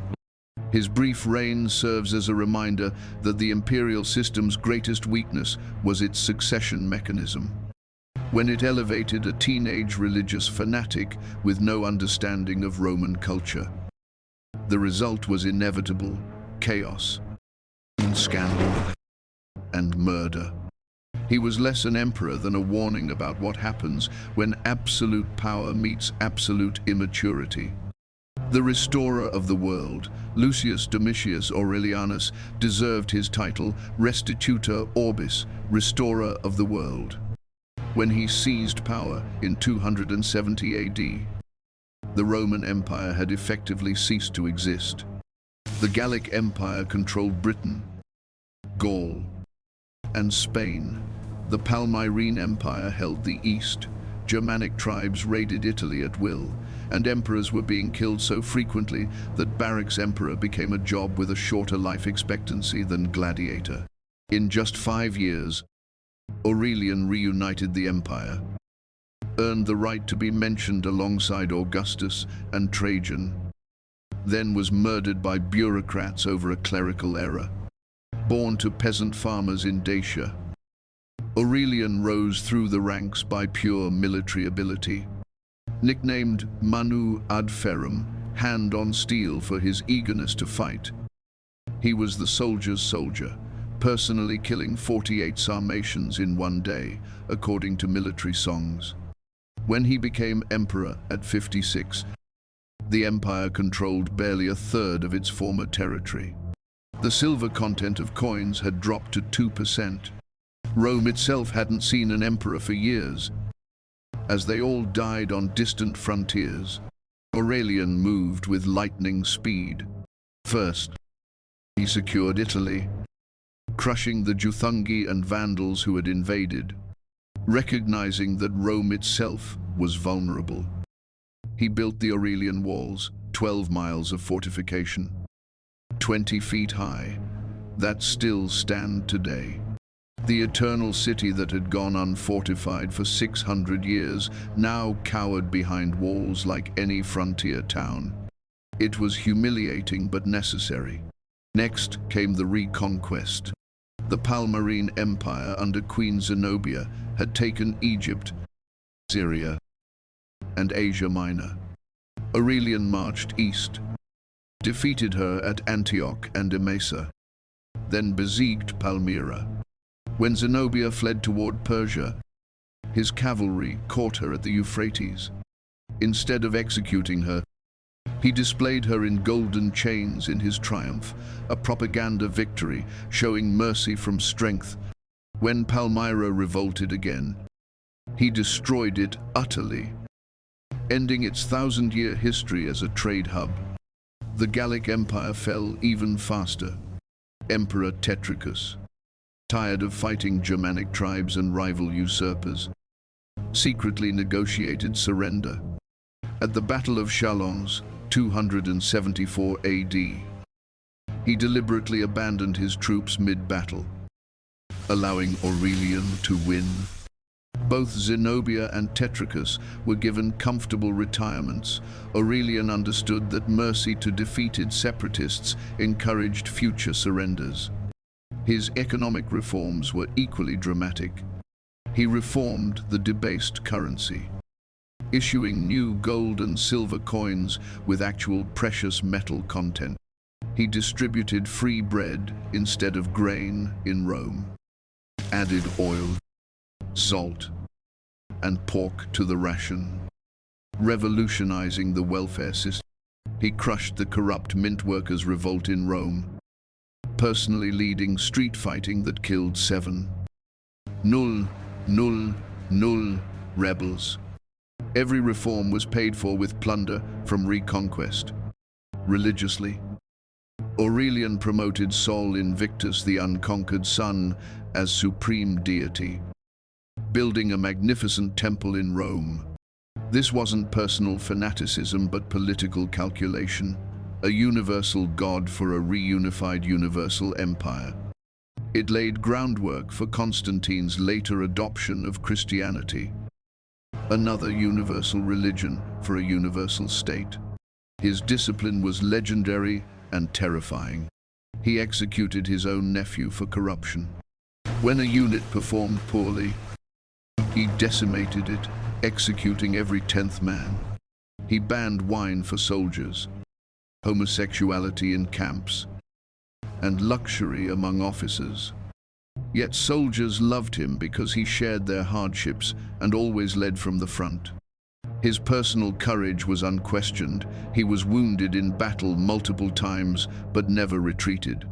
His brief reign serves as a reminder that the imperial system's greatest weakness was its succession mechanism. When it elevated a teenage religious fanatic with no understanding of Roman culture, the result was inevitable: chaos, scandal, and murder. He was less an emperor than a warning about what happens when absolute power meets absolute immaturity. The restorer of the world, Lucius Domitius Aurelianus, deserved his title Restitutor Orbis, restorer of the world, when he seized power in 270 AD. The Roman Empire had effectively ceased to exist. The Gallic Empire controlled Britain, Gaul, and Spain. The Palmyrene Empire held the East. Germanic tribes raided Italy at will, and emperors were being killed so frequently that Barracks Emperor became a job with a shorter life expectancy than Gladiator. In just 5 years, Aurelian reunited the empire, earned the right to be mentioned alongside Augustus and Trajan, then was murdered by bureaucrats over a clerical error. Born to peasant farmers in Dacia, Aurelian rose through the ranks by pure military ability. Nicknamed Manu ad Ferrum, hand on steel for his eagerness to fight, he was the soldier's soldier, personally killing 48 Sarmatians in one day, according to military songs. When he became emperor at 56, the empire controlled barely a third of its former territory. The silver content of coins had dropped to 2%. Rome itself hadn't seen an emperor for years. As they all died on distant frontiers, Aurelian moved with lightning speed. First, he secured Italy, crushing the Juthungi and Vandals who had invaded, recognizing that Rome itself was vulnerable. He built the Aurelian walls, 12 miles of fortification, 20 feet high, that still stand today. The eternal city that had gone unfortified for 600 years now cowered behind walls like any frontier town. It was humiliating but necessary. Next came the reconquest. The Palmyrene Empire under Queen Zenobia had taken Egypt, Syria, and Asia Minor. Aurelian marched east, defeated her at Antioch and Emesa, then besieged Palmyra. When Zenobia fled toward Persia, his cavalry caught her at the Euphrates. Instead of executing her, he displayed her in golden chains in his triumph, a propaganda victory showing mercy from strength. When Palmyra revolted again, he destroyed it utterly, ending its 1,000-year history as a trade hub. The Gallic Empire fell even faster. Emperor Tetricus, tired of fighting Germanic tribes and rival usurpers, secretly negotiated surrender. At the Battle of Chalons, 274 AD, he deliberately abandoned his troops mid-battle, allowing Aurelian to win. Both Zenobia and Tetricus were given comfortable retirements. Aurelian understood that mercy to defeated separatists encouraged future surrenders. His economic reforms were equally dramatic. He reformed the debased currency, issuing new gold and silver coins with actual precious metal content. He distributed free bread instead of grain in Rome, added oil, salt, and pork to the ration, revolutionizing the welfare system. He crushed the corrupt mint workers' revolt in Rome, personally leading street fighting that killed 7 rebels. Every reform was paid for with plunder from reconquest. Religiously, Aurelian promoted Sol Invictus, the unconquered sun, as supreme deity, building a magnificent temple in Rome. This wasn't personal fanaticism but political calculation, a universal god for a reunified universal empire. It laid groundwork for Constantine's later adoption of Christianity, another universal religion for a universal state. His discipline was legendary and terrifying. He executed his own nephew for corruption. When a unit performed poorly, he decimated it, executing every 10th man. He banned wine for soldiers, homosexuality in camps, and luxury among officers. Yet soldiers loved him because he shared their hardships and always led from the front. His personal courage was unquestioned. He was wounded in battle multiple times but never retreated.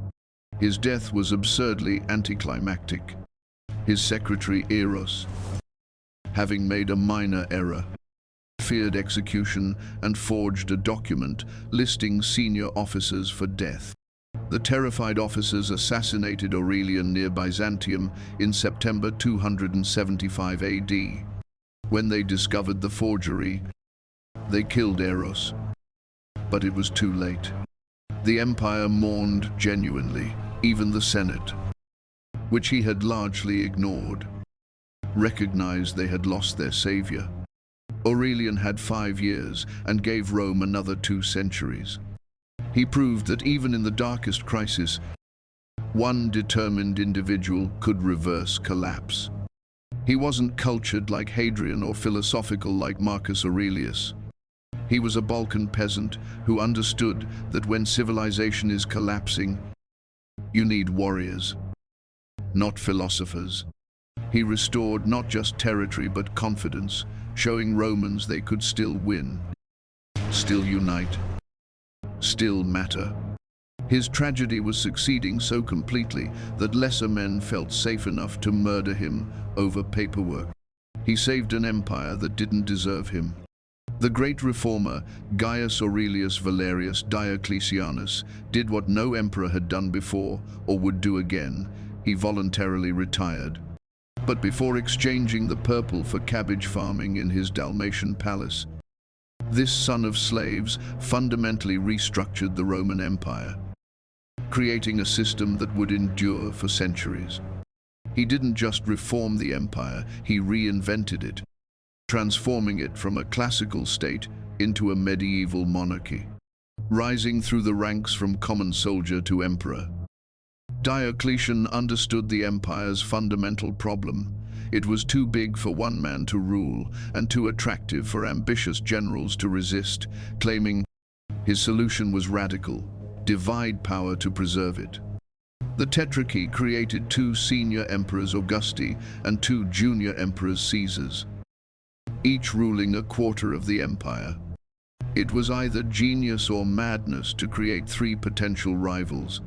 His death was absurdly anticlimactic. His secretary Eros, having made a minor error, feared execution and forged a document listing senior officers for death. The terrified officers assassinated Aurelian near Byzantium in September 275 AD. When they discovered the forgery, they killed Eros. But it was too late. The empire mourned genuinely, even the Senate, which he had largely ignored, recognized they had lost their savior. Aurelian had 5 years and gave Rome another 2 centuries. He proved that even in the darkest crisis, one determined individual could reverse collapse. He wasn't cultured like Hadrian or philosophical like Marcus Aurelius. He was a Balkan peasant who understood that when civilization is collapsing, you need warriors, not philosophers. He restored not just territory but confidence, showing Romans they could still win, still unite, still matter. His tragedy was succeeding so completely that lesser men felt safe enough to murder him over paperwork. He saved an empire that didn't deserve him. The great reformer, Gaius Aurelius Valerius Diocletianus, did what no emperor had done before or would do again. He voluntarily retired. But before exchanging the purple for cabbage farming in his Dalmatian palace, this son of slaves fundamentally restructured the Roman Empire, creating a system that would endure for centuries. He didn't just reform the empire, he reinvented it, transforming it from a classical state into a medieval monarchy, rising through the ranks from common soldier to emperor. Diocletian understood the empire's fundamental problem. It was too big for one man to rule and too attractive for ambitious generals to resist, claiming his solution was radical: divide power to preserve it. The Tetrarchy created 2 senior emperors, Augusti, and 2 junior emperors, Caesars, each ruling a quarter of the empire. It was either genius or madness to create 3 potential rivals.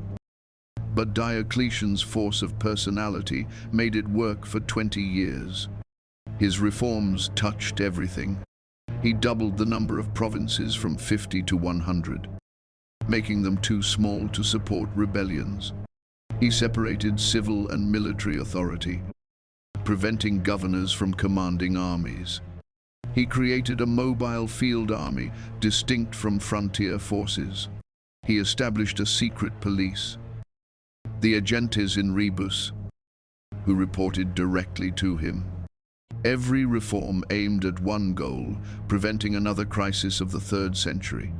But Diocletian's force of personality made it work for 20 years. His reforms touched everything. He doubled the number of provinces from 50 to 100, making them too small to support rebellions. He separated civil and military authority, preventing governors from commanding armies. He created a mobile field army distinct from frontier forces. He established a secret police, the agentes in rebus, who reported directly to him. Every reform aimed at one goal: preventing another crisis of the 3rd century.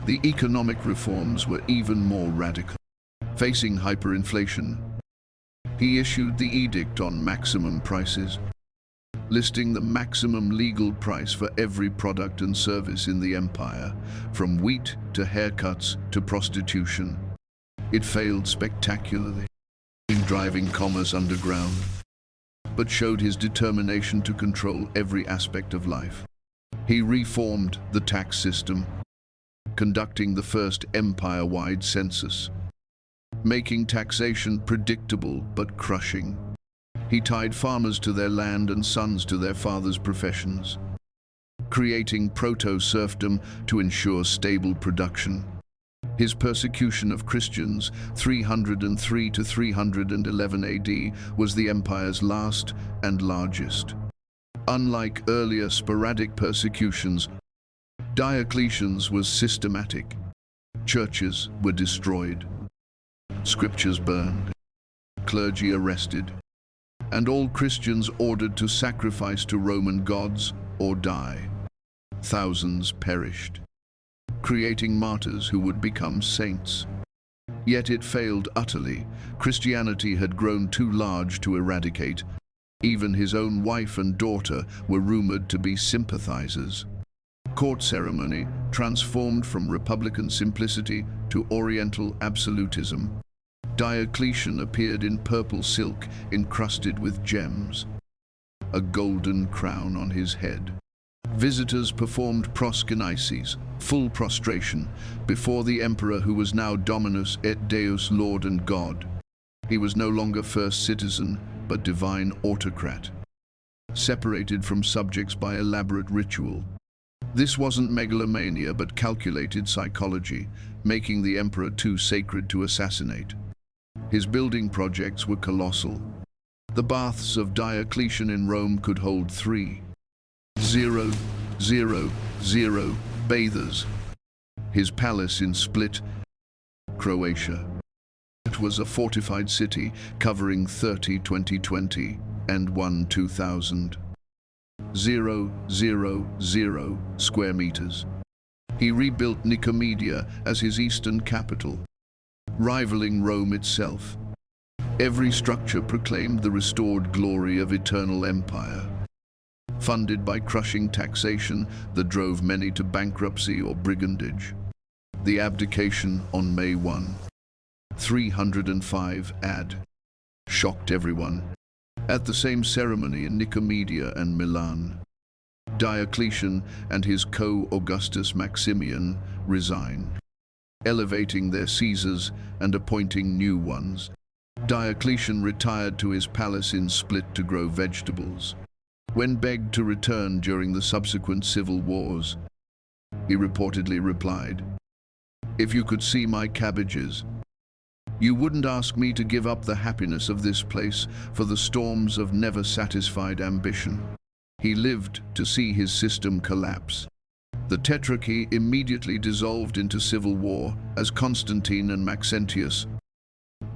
The economic reforms were even more radical. Facing hyperinflation, he issued the Edict on Maximum Prices, listing the maximum legal price for every product and service in the empire, from wheat to haircuts to prostitution. It failed spectacularly in driving commerce underground, but showed his determination to control every aspect of life. He reformed the tax system, conducting the first empire-wide census, making taxation predictable but crushing. He tied farmers to their land and sons to their fathers' professions, creating proto-serfdom to ensure stable production. His persecution of Christians, 303 to 311 AD, was the empire's last and largest. Unlike earlier sporadic persecutions, Diocletian's was systematic. Churches were destroyed, scriptures burned, clergy arrested, and all Christians ordered to sacrifice to Roman gods or die. Thousands perished, creating martyrs who would become saints. Yet it failed utterly. Christianity had grown too large to eradicate. Even his own wife and daughter were rumored to be sympathizers. Court ceremony transformed from republican simplicity to oriental absolutism. Diocletian appeared in purple silk encrusted with gems, a golden crown on his head. Visitors performed proskynesis, full prostration, before the emperor who was now Dominus et Deus, Lord and God. He was no longer first citizen, but divine autocrat, separated from subjects by elaborate ritual. This wasn't megalomania, but calculated psychology, making the emperor too sacred to assassinate. His building projects were colossal. The baths of Diocletian in Rome could hold 3,000 bathers. His palace in Split, Croatia. It was a fortified city covering 30,2020 and 1,2000. 000 square meters. He rebuilt Nicomedia as his eastern capital, rivaling Rome itself. Every structure proclaimed the restored glory of eternal empire, funded by crushing taxation that drove many to bankruptcy or brigandage. The abdication on May 1, 305 AD, shocked everyone. At the same ceremony in Nicomedia and Milan, Diocletian and his co-Augustus Maximian resigned, elevating their Caesars and appointing new ones. Diocletian retired to his palace in Split to grow vegetables. When begged to return during the subsequent civil wars, he reportedly replied, "If you could see my cabbages, you wouldn't ask me to give up the happiness of this place for the storms of never-satisfied ambition." He lived to see his system collapse. The Tetrarchy immediately dissolved into civil war as Constantine and Maxentius,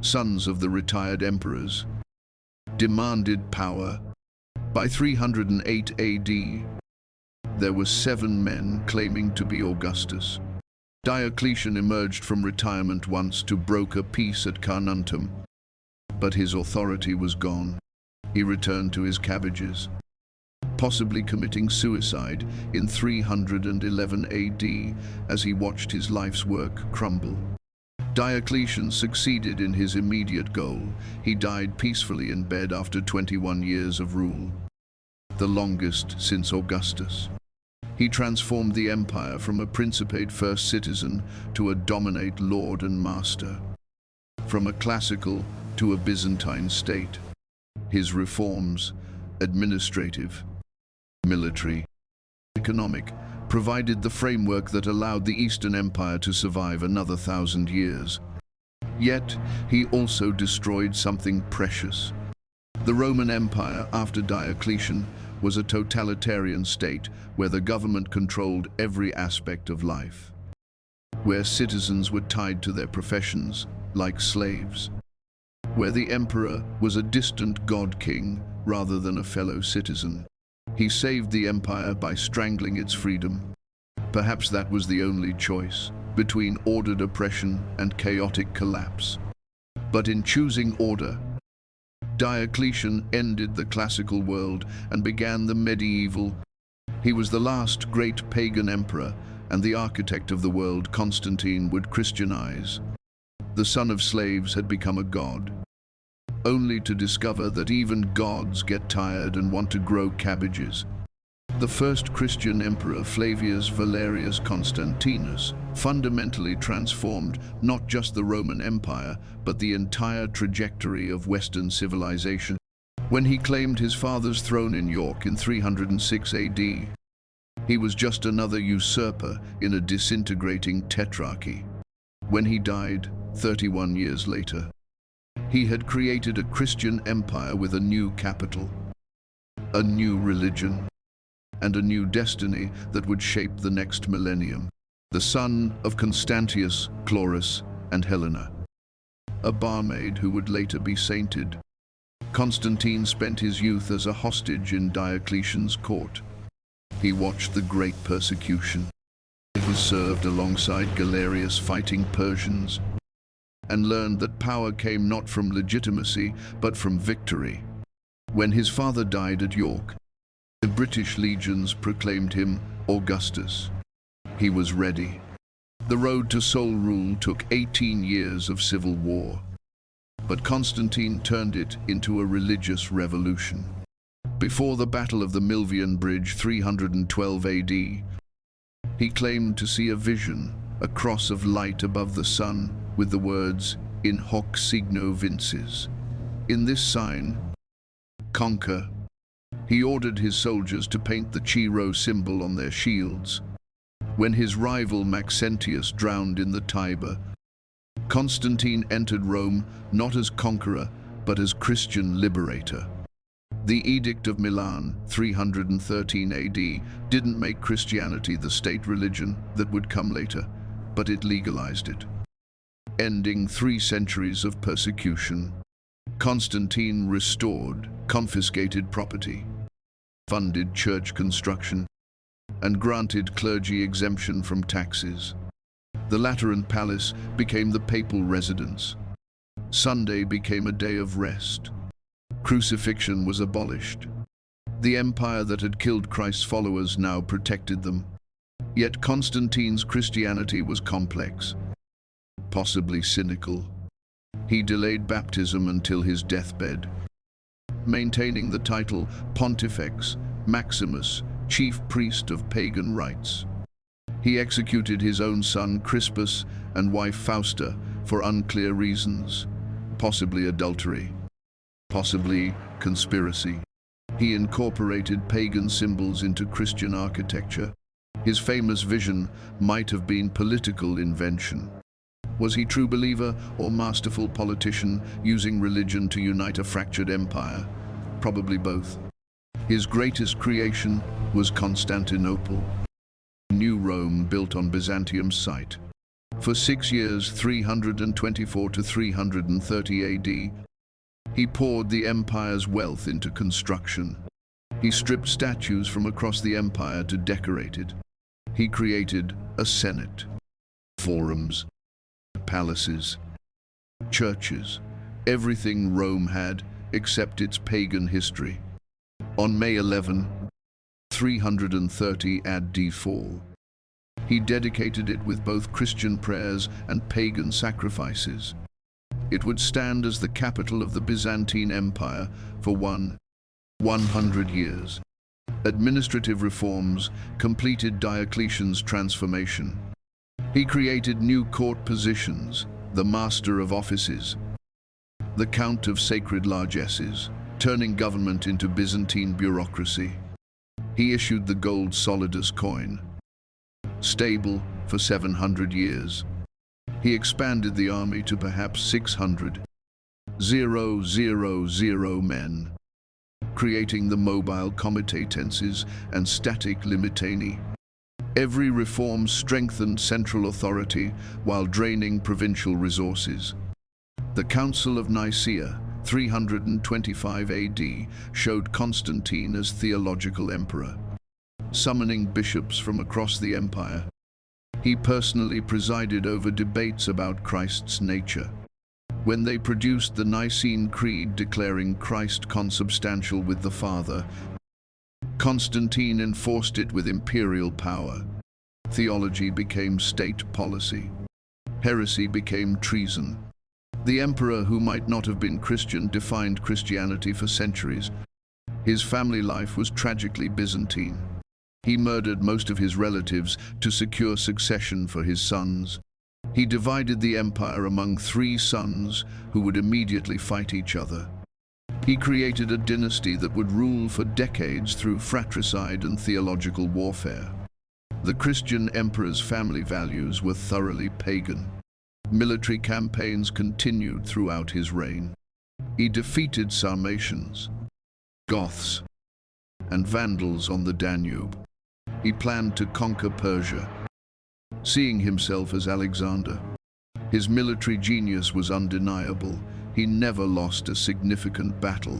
sons of the retired emperors, demanded power. By 308 AD, there were 7 men claiming to be Augustus. Diocletian emerged from retirement once to broker peace at Carnuntum, but his authority was gone. He returned to his cabbages, possibly committing suicide in 311 AD as he watched his life's work crumble. Diocletian succeeded in his immediate goal. He died peacefully in bed after 21 years of rule, the longest since Augustus. He transformed the empire from a principate first citizen to a dominate lord and master, from a classical to a Byzantine state. His reforms, administrative, military, economic, provided the framework that allowed the Eastern Empire to survive another 1,000 years. Yet, he also destroyed something precious. The Roman Empire, after Diocletian, was a totalitarian state where the government controlled every aspect of life, where citizens were tied to their professions like slaves, where the emperor was a distant god-king rather than a fellow citizen. He saved the empire by strangling its freedom. Perhaps that was the only choice between ordered oppression and chaotic collapse. But in choosing order, Diocletian ended the classical world and began the medieval. He was the last great pagan emperor, and the architect of the world Constantine would Christianize. The son of slaves had become a god, only to discover that even gods get tired and want to grow cabbages. The first Christian emperor, Flavius Valerius Constantinus, fundamentally transformed not just the Roman Empire, but the entire trajectory of Western civilization. When he claimed his father's throne in York in 306 AD, he was just another usurper in a disintegrating tetrarchy. When he died, 31 years later, he had created a Christian empire with a new capital, a new religion, and a new destiny that would shape the next millennium. The son of Constantius, Claudius, and Helena, a barmaid who would later be sainted. Constantine spent his youth as a hostage in Diocletian's court. He watched the great persecution. He served alongside Galerius fighting Persians, and learned that power came not from legitimacy, but from victory. When his father died at York, the British legions proclaimed him Augustus. He was ready. The road to sole rule took 18 years of civil war, but Constantine turned it into a religious revolution. Before the Battle of the Milvian Bridge, 312 AD, he claimed to see a vision, a cross of light above the sun, with the words, "In hoc signo vinces." In this sign, conquer. He ordered his soldiers to paint the Chi-Rho symbol on their shields. When his rival Maxentius drowned in the Tiber, Constantine entered Rome not as conqueror, but as Christian liberator. The Edict of Milan, 313 AD, didn't make Christianity the state religion that would come later, but it legalized it, ending 3 centuries of persecution. Constantine restored confiscated property, funded church construction, and granted clergy exemption from taxes. The Lateran Palace became the papal residence. Sunday became a day of rest. Crucifixion was abolished. The empire that had killed Christ's followers now protected them. Yet Constantine's Christianity was complex, possibly cynical. He delayed baptism until his deathbed, maintaining the title Pontifex Maximus, chief priest of pagan rites. He executed his own son Crispus and wife Fausta for unclear reasons, possibly adultery, possibly conspiracy. He incorporated pagan symbols into Christian architecture. His famous vision might have been political invention. Was he true believer or masterful politician using religion to unite a fractured empire? Probably both. His greatest creation was Constantinople, New Rome built on Byzantium's site. For 6 years, 324 to 330 AD, He poured the empire's wealth into construction. He stripped statues from across the empire to decorate it. He created a senate, forums, palaces, churches, everything Rome had except its pagan history. On May 11, 330 AD 4, he dedicated it with both Christian prayers and pagan sacrifices. It would stand as the capital of the Byzantine Empire for 100 years. Administrative reforms completed Diocletian's transformation. He created new court positions, the Master of Offices, the Count of Sacred Largesses, turning government into Byzantine bureaucracy. He issued the gold solidus coin, stable for 700 years. He expanded the army to perhaps 600,000 men, creating the mobile comitatenses and static limitani. Every reform strengthened central authority while draining provincial resources. The Council of Nicaea, 325 AD, showed Constantine as theological emperor, summoning bishops from across the empire. He personally presided over debates about Christ's nature. When they produced the Nicene Creed declaring Christ consubstantial with the Father, Constantine enforced it with imperial power. Theology became state policy. Heresy became treason. The emperor, who might not have been Christian, defined Christianity for centuries. His family life was tragically Byzantine. He murdered most of his relatives to secure succession for his sons. He divided the empire among 3 sons who would immediately fight each other. He created a dynasty that would rule for decades through fratricide and theological warfare. The Christian emperor's family values were thoroughly pagan. Military campaigns continued throughout his reign. He defeated Sarmatians, Goths, and Vandals on the Danube. He planned to conquer Persia, seeing himself as Alexander. His military genius was undeniable. He never lost a significant battle.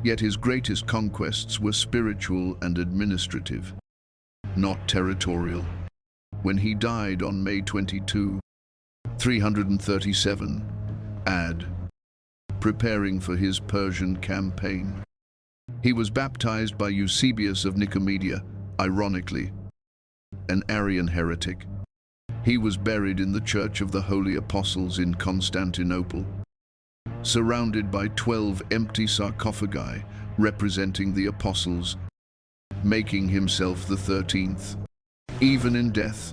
Yet his greatest conquests were spiritual and administrative, not territorial. When he died on May 22, 337 AD, preparing for his Persian campaign, he was baptized by Eusebius of Nicomedia, ironically, an Arian heretic. He was buried in the Church of the Holy Apostles in Constantinople, surrounded by 12 empty sarcophagi representing the apostles, making himself the 13th. Even in death,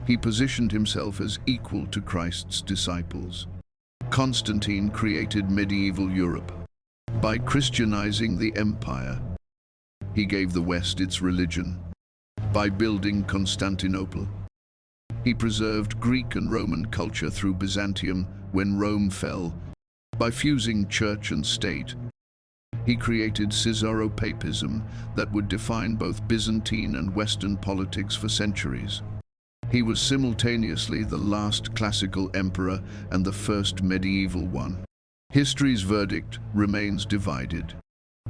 he positioned himself as equal to Christ's disciples. Constantine created medieval Europe. By Christianizing the empire, he gave the West its religion. By building Constantinople, he preserved Greek and Roman culture through Byzantium when Rome fell. By fusing church and state, he created Caesaropapism that would define both Byzantine and Western politics for centuries. He was simultaneously the last classical emperor and the first medieval one. History's verdict remains divided.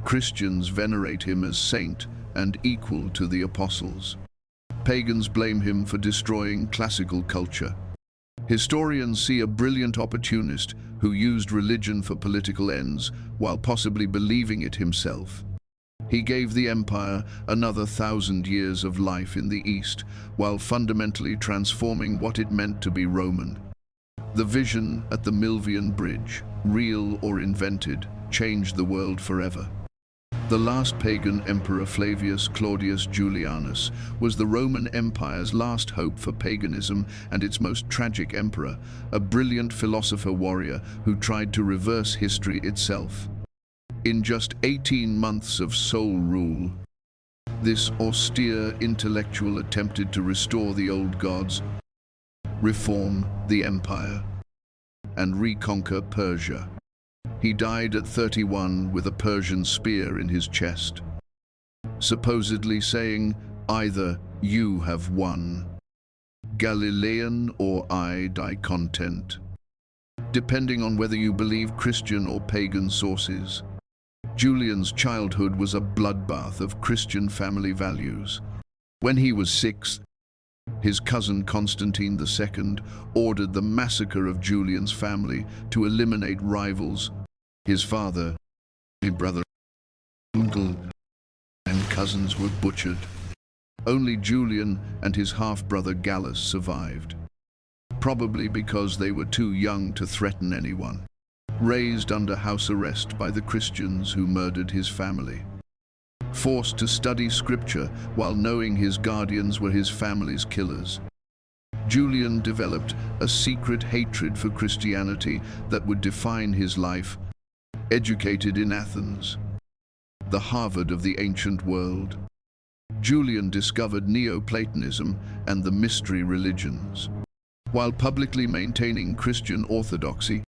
Christians venerate him as saint and equal to the apostles. Pagans blame him for destroying classical culture. Historians see a brilliant opportunist who used religion for political ends while possibly believing it himself. He gave the empire another 1,000 years of life in the East while fundamentally transforming what it meant to be Roman. The vision at the Milvian Bridge, real or invented, changed the world forever. The last pagan emperor, Flavius Claudius Julianus, was the Roman Empire's last hope for paganism and its most tragic emperor, a brilliant philosopher warrior who tried to reverse history itself. In just 18 months of sole rule, this austere intellectual attempted to restore the old gods, reform the empire, and reconquer Persia. He died at 31 with a Persian spear in his chest, supposedly saying, "Either you have won, Galilean, or I die content." depending on whether you believe Christian or pagan sources. Julian's childhood was a bloodbath of Christian family values. When he was 6, his cousin Constantine II ordered the massacre of Julian's family to eliminate rivals. His father, his brother, uncle, and cousins were butchered. Only Julian and his half-brother Gallus survived, probably because they were too young to threaten anyone. Raised under house arrest by the Christians who murdered his family. Forced to study scripture while knowing his guardians were his family's killers. Julian developed a secret hatred for Christianity that would define his life. Educated in Athens, the Harvard of the ancient world, Julian discovered Neoplatonism and the mystery religions. While publicly maintaining Christian orthodoxy,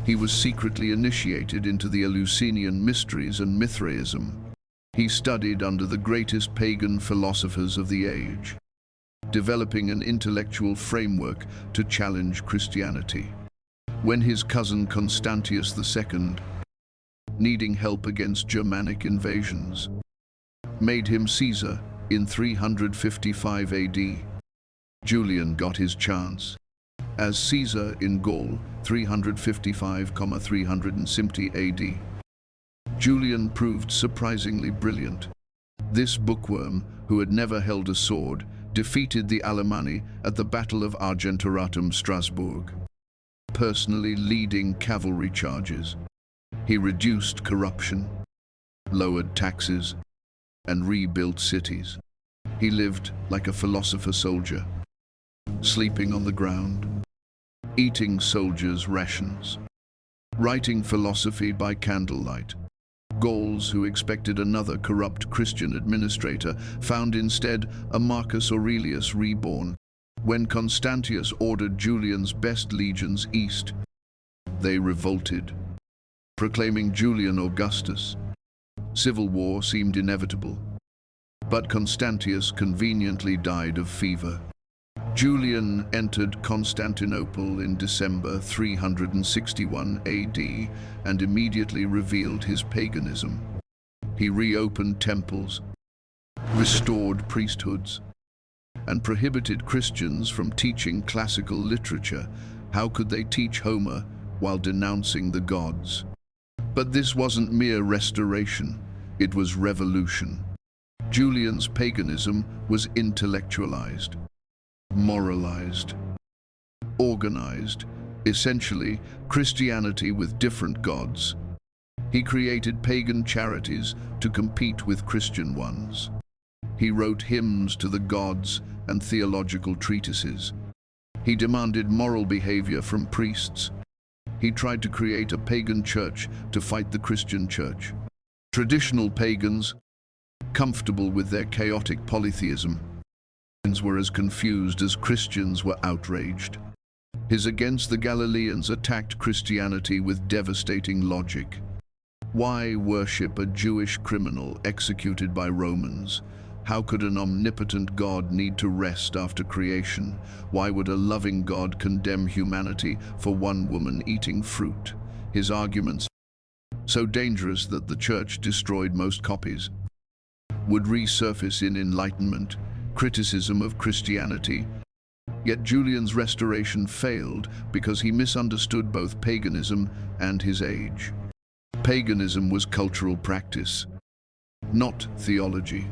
he was secretly initiated into the Eleusinian mysteries and Mithraism. He studied under the greatest pagan philosophers of the age, developing an intellectual framework to challenge Christianity. When his cousin Constantius II, needing help against Germanic invasions, made him Caesar in 355 AD, Julian got his chance. As Caesar in Gaul, 355–360 AD, Julian proved surprisingly brilliant. This bookworm, who had never held a sword, defeated the Alemanni at the Battle of Argentoratum, Strasbourg, personally leading cavalry charges. He reduced corruption, lowered taxes, and rebuilt cities. He lived like a philosopher soldier, sleeping on the ground, eating soldiers' rations, writing philosophy by candlelight. Gauls, who expected another corrupt Christian administrator, found instead a Marcus Aurelius reborn. When Constantius ordered Julian's best legions east, they revolted, proclaiming Julian Augustus. Civil war seemed inevitable, but Constantius conveniently died of fever. Julian entered Constantinople in December 361 AD and immediately revealed his paganism. He reopened temples, restored priesthoods, and prohibited Christians from teaching classical literature. How could they teach Homer while denouncing the gods? But this wasn't mere restoration, it was revolution. Julian's paganism was intellectualized, moralized, organized, essentially Christianity with different gods. He created pagan charities to compete with Christian ones. He wrote hymns to the gods and theological treatises. He demanded moral behavior from priests. He tried to create a pagan church to fight the Christian church. Traditional pagans, comfortable with their chaotic polytheism, were as confused as Christians were outraged. His Against the Galileans attacked Christianity with devastating logic. Why worship a Jewish criminal executed by Romans? How could an omnipotent God need to rest after creation? Why would a loving God condemn humanity for one woman eating fruit? His arguments, so dangerous that the church destroyed most copies, would resurface in Enlightenment criticism of Christianity. Yet Julian's restoration failed because he misunderstood both paganism and his age. Paganism was cultural practice, not theology.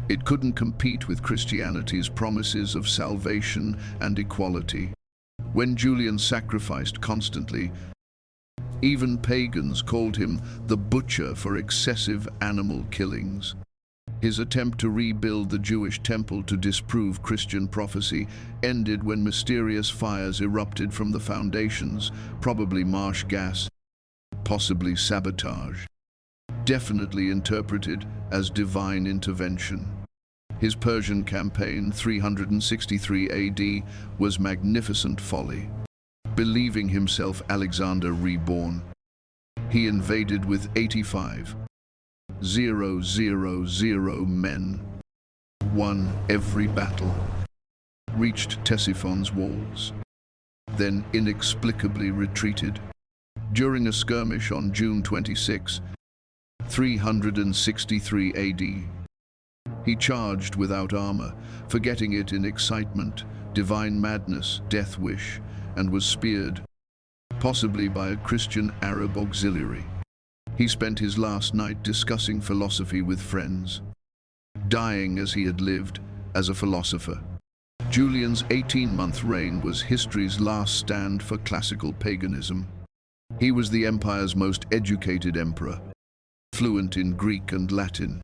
It couldn't compete with Christianity's promises of salvation and equality. When Julian sacrificed constantly, even pagans called him the butcher for excessive animal killings. His attempt to rebuild the Jewish temple to disprove Christian prophecy ended when mysterious fires erupted from the foundations, probably marsh gas, possibly sabotage, definitely interpreted as divine intervention. His Persian campaign, 363 AD, was magnificent folly. Believing himself Alexander reborn, he invaded with 85,000 men, won every battle, reached Ctesiphon's walls. then inexplicably retreated. During a skirmish on June 26, 363 AD, he charged without armor, forgetting it in excitement, divine madness, death wish, and was speared, possibly by a Christian Arab auxiliary. He spent his last night discussing philosophy with friends, dying as he had lived, as a philosopher. Julian's 18-month reign was history's last stand for classical paganism. He was the empire's most educated emperor, fluent in Greek and Latin,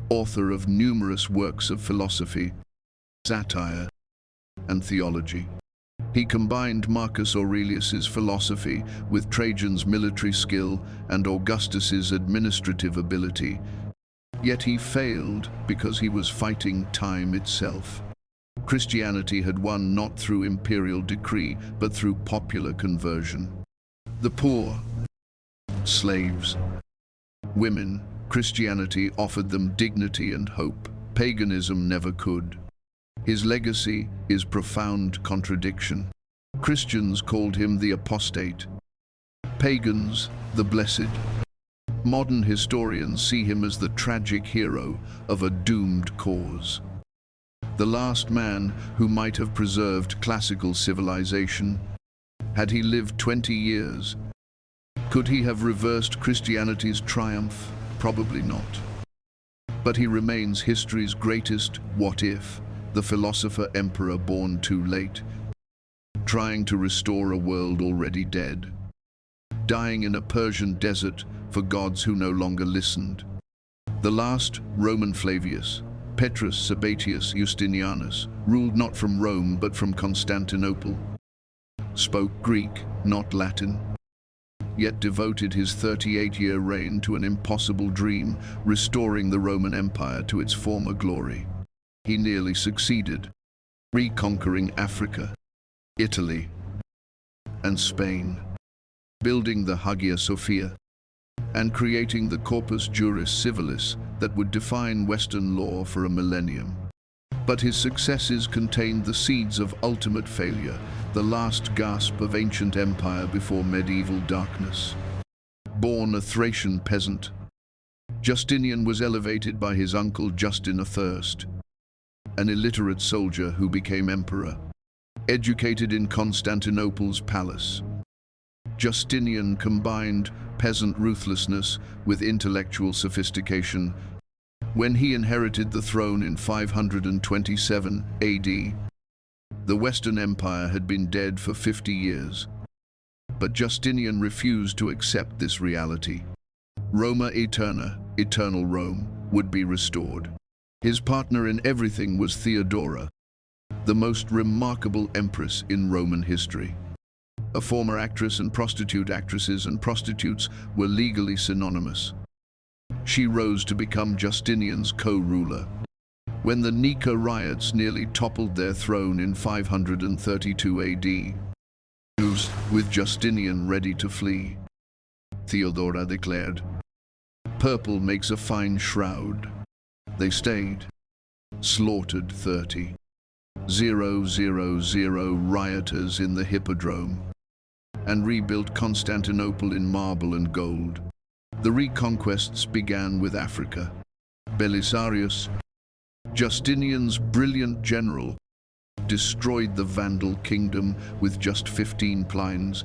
author of numerous works of philosophy, satire, and theology. He combined Marcus Aurelius's philosophy with Trajan's military skill and Augustus's administrative ability, yet he failed because he was fighting time itself. Christianity had won not through imperial decree, but through popular conversion. The poor, slaves, women, Christianity offered them dignity and hope. Paganism never could. His legacy is profound contradiction. Christians called him the Apostate, pagans the Blessed. Modern historians see him as the tragic hero of a doomed cause. The last man who might have preserved classical civilization. Had he lived 20 years, could he have reversed Christianity's triumph? Probably not. But he remains history's greatest what-if, the philosopher emperor born too late, trying to restore a world already dead, dying in a Persian desert for gods who no longer listened. The last Roman Flavius, Petrus Sabatius Justinianus, ruled not from Rome but from Constantinople, spoke Greek, not Latin, yet devoted his 38-year reign to an impossible dream, restoring the Roman Empire to its former glory. He nearly succeeded, reconquering Africa, Italy, and Spain, building the Hagia Sophia, and creating the corpus juris civilis that would define Western law for a millennium. But his successes contained the seeds of ultimate failure, the last gasp of ancient empire before medieval darkness. Born a Thracian peasant, Justinian was elevated by his uncle Justin Athirst, an illiterate soldier who became emperor. Educated in Constantinople's palace, Justinian combined peasant ruthlessness with intellectual sophistication. When he inherited the throne in 527 AD, the Western Empire had been dead for 50 years. But Justinian refused to accept this reality. Roma Aeterna, eternal Rome, would be restored. His partner in everything was Theodora, the most remarkable empress in Roman history. A former actress and prostitute. Actresses and prostitutes were legally synonymous. She rose to become Justinian's co-ruler. When the Nika riots nearly toppled their throne in 532 AD, with Justinian ready to flee, Theodora declared, "Purple makes a fine shroud." They stayed, slaughtered 30,000 rioters in the Hippodrome, and rebuilt Constantinople in marble and gold. The reconquests began with Africa. Belisarius, Justinian's brilliant general, destroyed the Vandal kingdom with just 15 plines.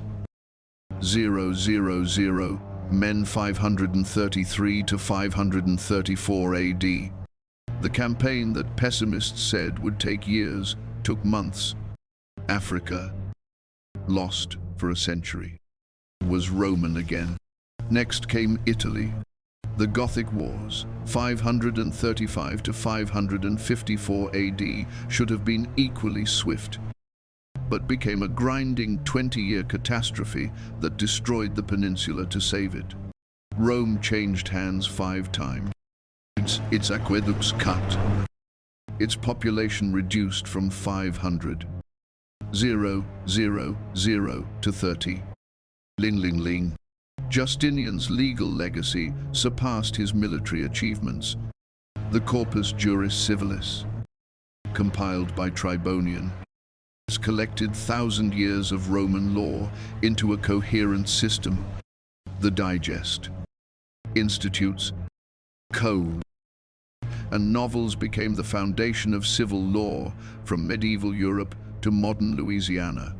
000 men 533 to 534 AD. The campaign that pessimists said would take years took months. Africa, lost for a century, was Roman again. Next came Italy. The Gothic Wars, 535 to 554 AD, should have been equally swift, but became a grinding 20-year catastrophe that destroyed the peninsula to save it. Rome changed hands 5 times. Its aqueducts cut. Its population reduced from 500,000 to 30. Ling. Justinian's legal legacy surpassed his military achievements. The Corpus Juris Civilis, compiled by Tribonian, collected 1,000 years of Roman law into a coherent system, the Digest. Institutes, code, and novels became the foundation of civil law from medieval Europe to modern Louisiana.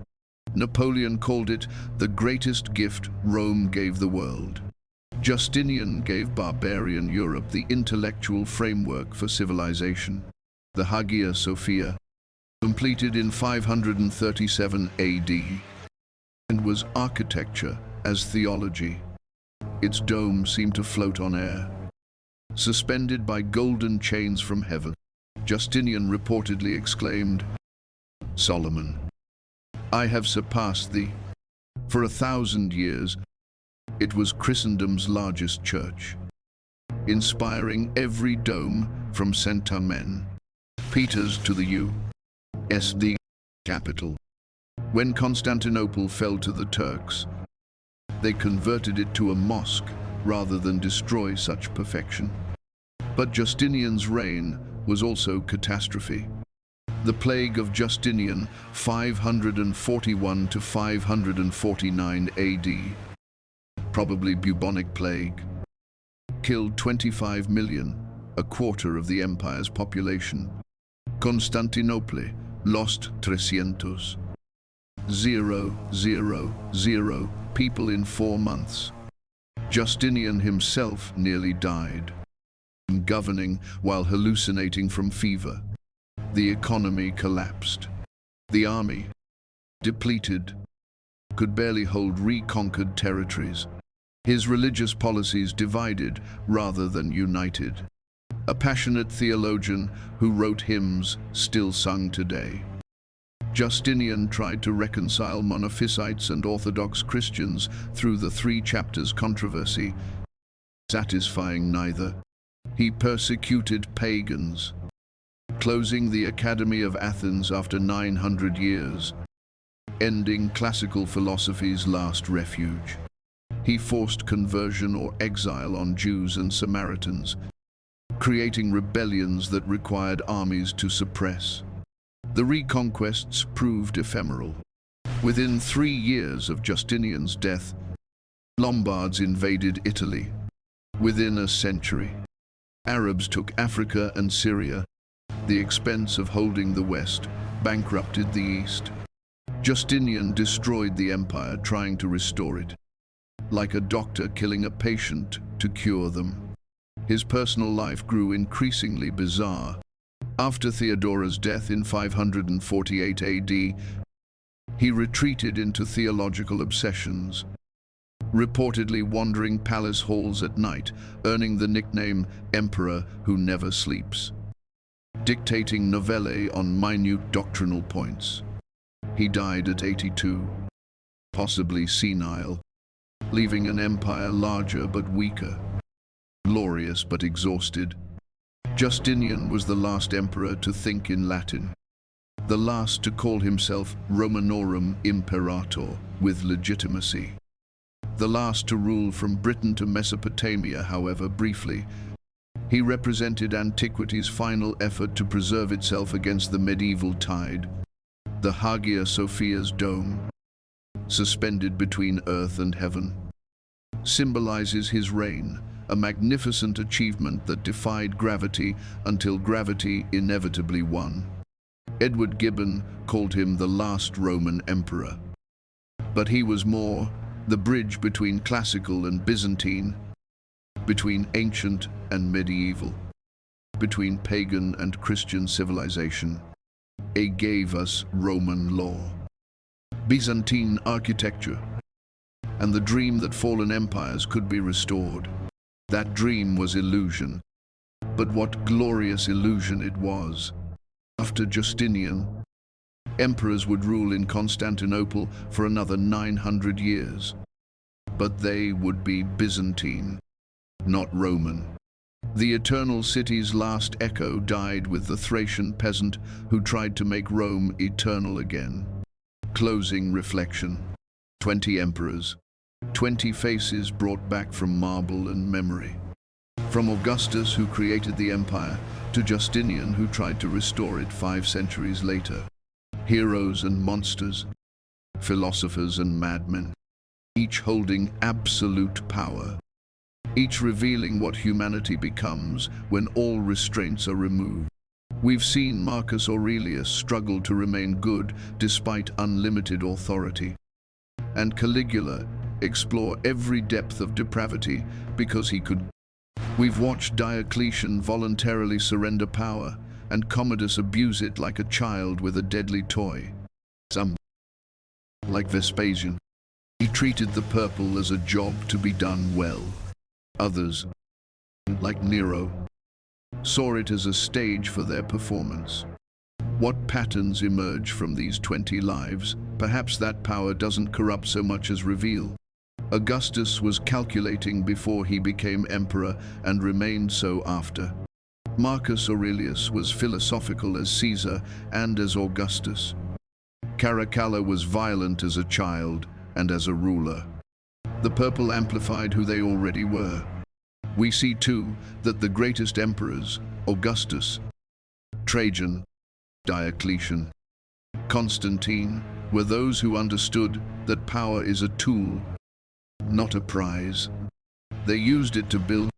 Napoleon called it the greatest gift Rome gave the world. Justinian gave barbarian Europe the intellectual framework for civilization. The Hagia Sophia, completed in 537 AD, and was architecture as theology. Its dome seemed to float on air, suspended by golden chains from heaven. Justinian reportedly exclaimed, "Solomon, I have surpassed thee." For 1,000 years, it was Christendom's largest church, inspiring every dome from St. Amen, Peter's to the U.S.D. capital. When Constantinople fell to the Turks, they converted it to a mosque rather than destroy such perfection. But Justinian's reign was also catastrophe. The plague of Justinian, 541 to 549 AD, probably bubonic plague, killed 25 million, a quarter of the empire's population. Constantinople lost 300,000 people in 4 months. Justinian himself nearly died, governing while hallucinating from fever. The economy collapsed. The army, depleted, could barely hold reconquered territories. His religious policies divided rather than united. A passionate theologian who wrote hymns still sung today. Justinian tried to reconcile monophysites and Orthodox Christians through the 3 chapters controversy, satisfying neither. He persecuted pagans, closing the Academy of Athens after 900 years, ending classical philosophy's last refuge. He forced conversion or exile on Jews and Samaritans, creating rebellions that required armies to suppress. The reconquests proved ephemeral. Within 3 years of Justinian's death, Lombards invaded Italy. Within a century, Arabs took Africa and Syria. The expense of holding the West bankrupted the East. Justinian destroyed the empire trying to restore it, like a doctor killing a patient to cure them. His personal life grew increasingly bizarre. After Theodora's death in 548 AD, he retreated into theological obsessions, reportedly wandering palace halls at night, earning the nickname Emperor Who Never Sleeps, dictating novellae on minute doctrinal points. He died at 82, possibly senile, leaving an empire larger but weaker, glorious but exhausted. Justinian was the last emperor to think in Latin, the last to call himself Romanorum Imperator with legitimacy, the last to rule from Britain to Mesopotamia, however briefly. He represented antiquity's final effort to preserve itself against the medieval tide. The Hagia Sophia's dome, suspended between earth and heaven, symbolizes his reign, a magnificent achievement that defied gravity until gravity inevitably won. Edward Gibbon called him the last Roman emperor. But he was more, the bridge between classical and Byzantine, between ancient and medieval, between pagan and Christian civilization. He gave us Roman law, Byzantine architecture, and the dream that fallen empires could be restored. That dream was illusion, but what glorious illusion it was. After Justinian, emperors would rule in Constantinople for another 900 years, but they would be Byzantine, not Roman. The eternal city's last echo died with the Thracian peasant who tried to make Rome eternal again. Closing reflection. 20 emperors, 20 faces brought back from marble and memory. From Augustus, who created the empire, to Justinian, who tried to restore it 5 centuries later. heroes and monsters, philosophers and madmen, each holding absolute power, each revealing what humanity becomes when all restraints are removed. We've seen Marcus Aurelius struggle to remain good despite unlimited authority, and Caligula explore every depth of depravity because he could. We've watched Diocletian voluntarily surrender power, and Commodus abuse it like a child with a deadly toy. Some, like Vespasian, he treated the purple as a job to be done well. Others, like Nero, saw it as a stage for their performance. What patterns emerge from these 20 lives? Perhaps that power doesn't corrupt so much as reveal. Augustus was calculating before he became emperor and remained so after. Marcus Aurelius was philosophical as Caesar and as Augustus. Caracalla was violent as a child and as a ruler. The purple amplified who they already were. We see too that the greatest emperors, Augustus, Trajan, Diocletian, Constantine, were those who understood that power is a tool, not a prize. They used it to build,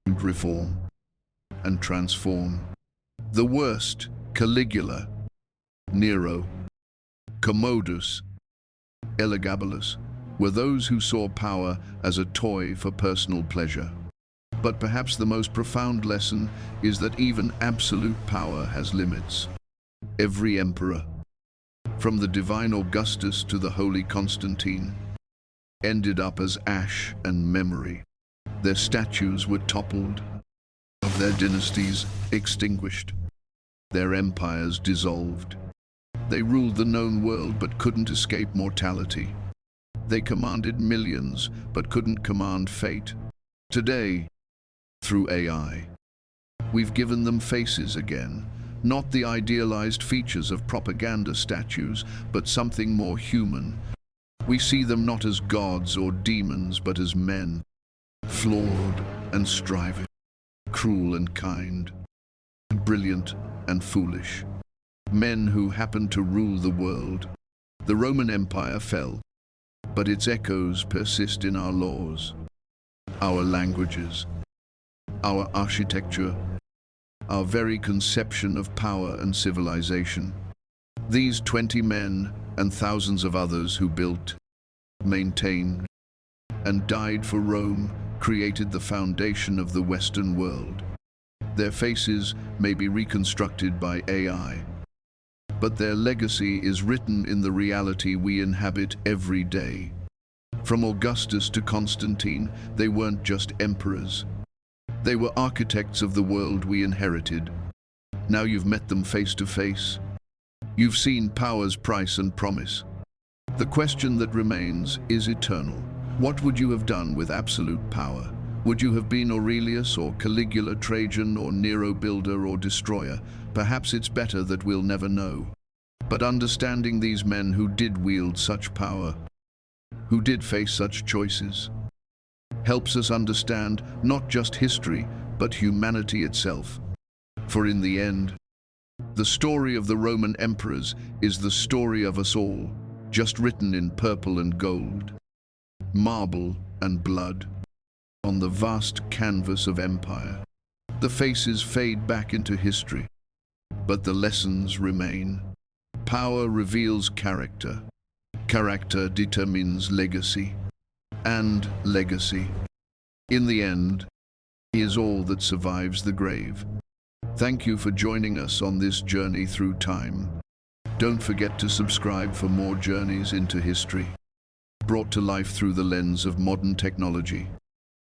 reform, and transform. The worst, Caligula, Nero, Commodus, Elagabalus, were those who saw power as a toy for personal pleasure. But perhaps the most profound lesson is that even absolute power has limits. Every emperor, from the divine Augustus to the holy Constantine, ended up as ash and memory. Their statues were toppled, of their dynasties extinguished, their empires dissolved. They ruled the known world but couldn't escape mortality. They commanded millions but couldn't command fate. Today, through AI, we've given them faces again, not the idealized features of propaganda statues, but something more human. We see them not as gods or demons, but as men, flawed and striving, cruel and kind, brilliant and foolish. Men who happened to rule the world. The Roman Empire fell, but its echoes persist in our laws, our languages, our architecture, our very conception of power and civilization. These 20 men and thousands of others who built, maintained, and died for Rome created the foundation of the Western world. Their faces may be reconstructed by AI, but their legacy is written in the reality we inhabit every day. From Augustus to Constantine, they weren't just emperors. They were architects of the world we inherited. Now you've met them face to face. You've seen power's price and promise. The question that remains is eternal. What would you have done with absolute power? Would you have been Aurelius or Caligula, Trajan or Nero, builder or destroyer? Perhaps it's better that we'll never know. But understanding these men who did wield such power, who did face such choices, helps us understand not just history, but humanity itself. For in the end, the story of the Roman emperors is the story of us all, just written in purple and gold, marble and blood, on the vast canvas of empire. The faces fade back into history, but the lessons remain. Power reveals character. Character determines legacy. And legacy, in the end, is all that survives the grave. Thank you for joining us on this journey through time. Don't forget to subscribe for more journeys into history, brought to life through the lens of modern technology.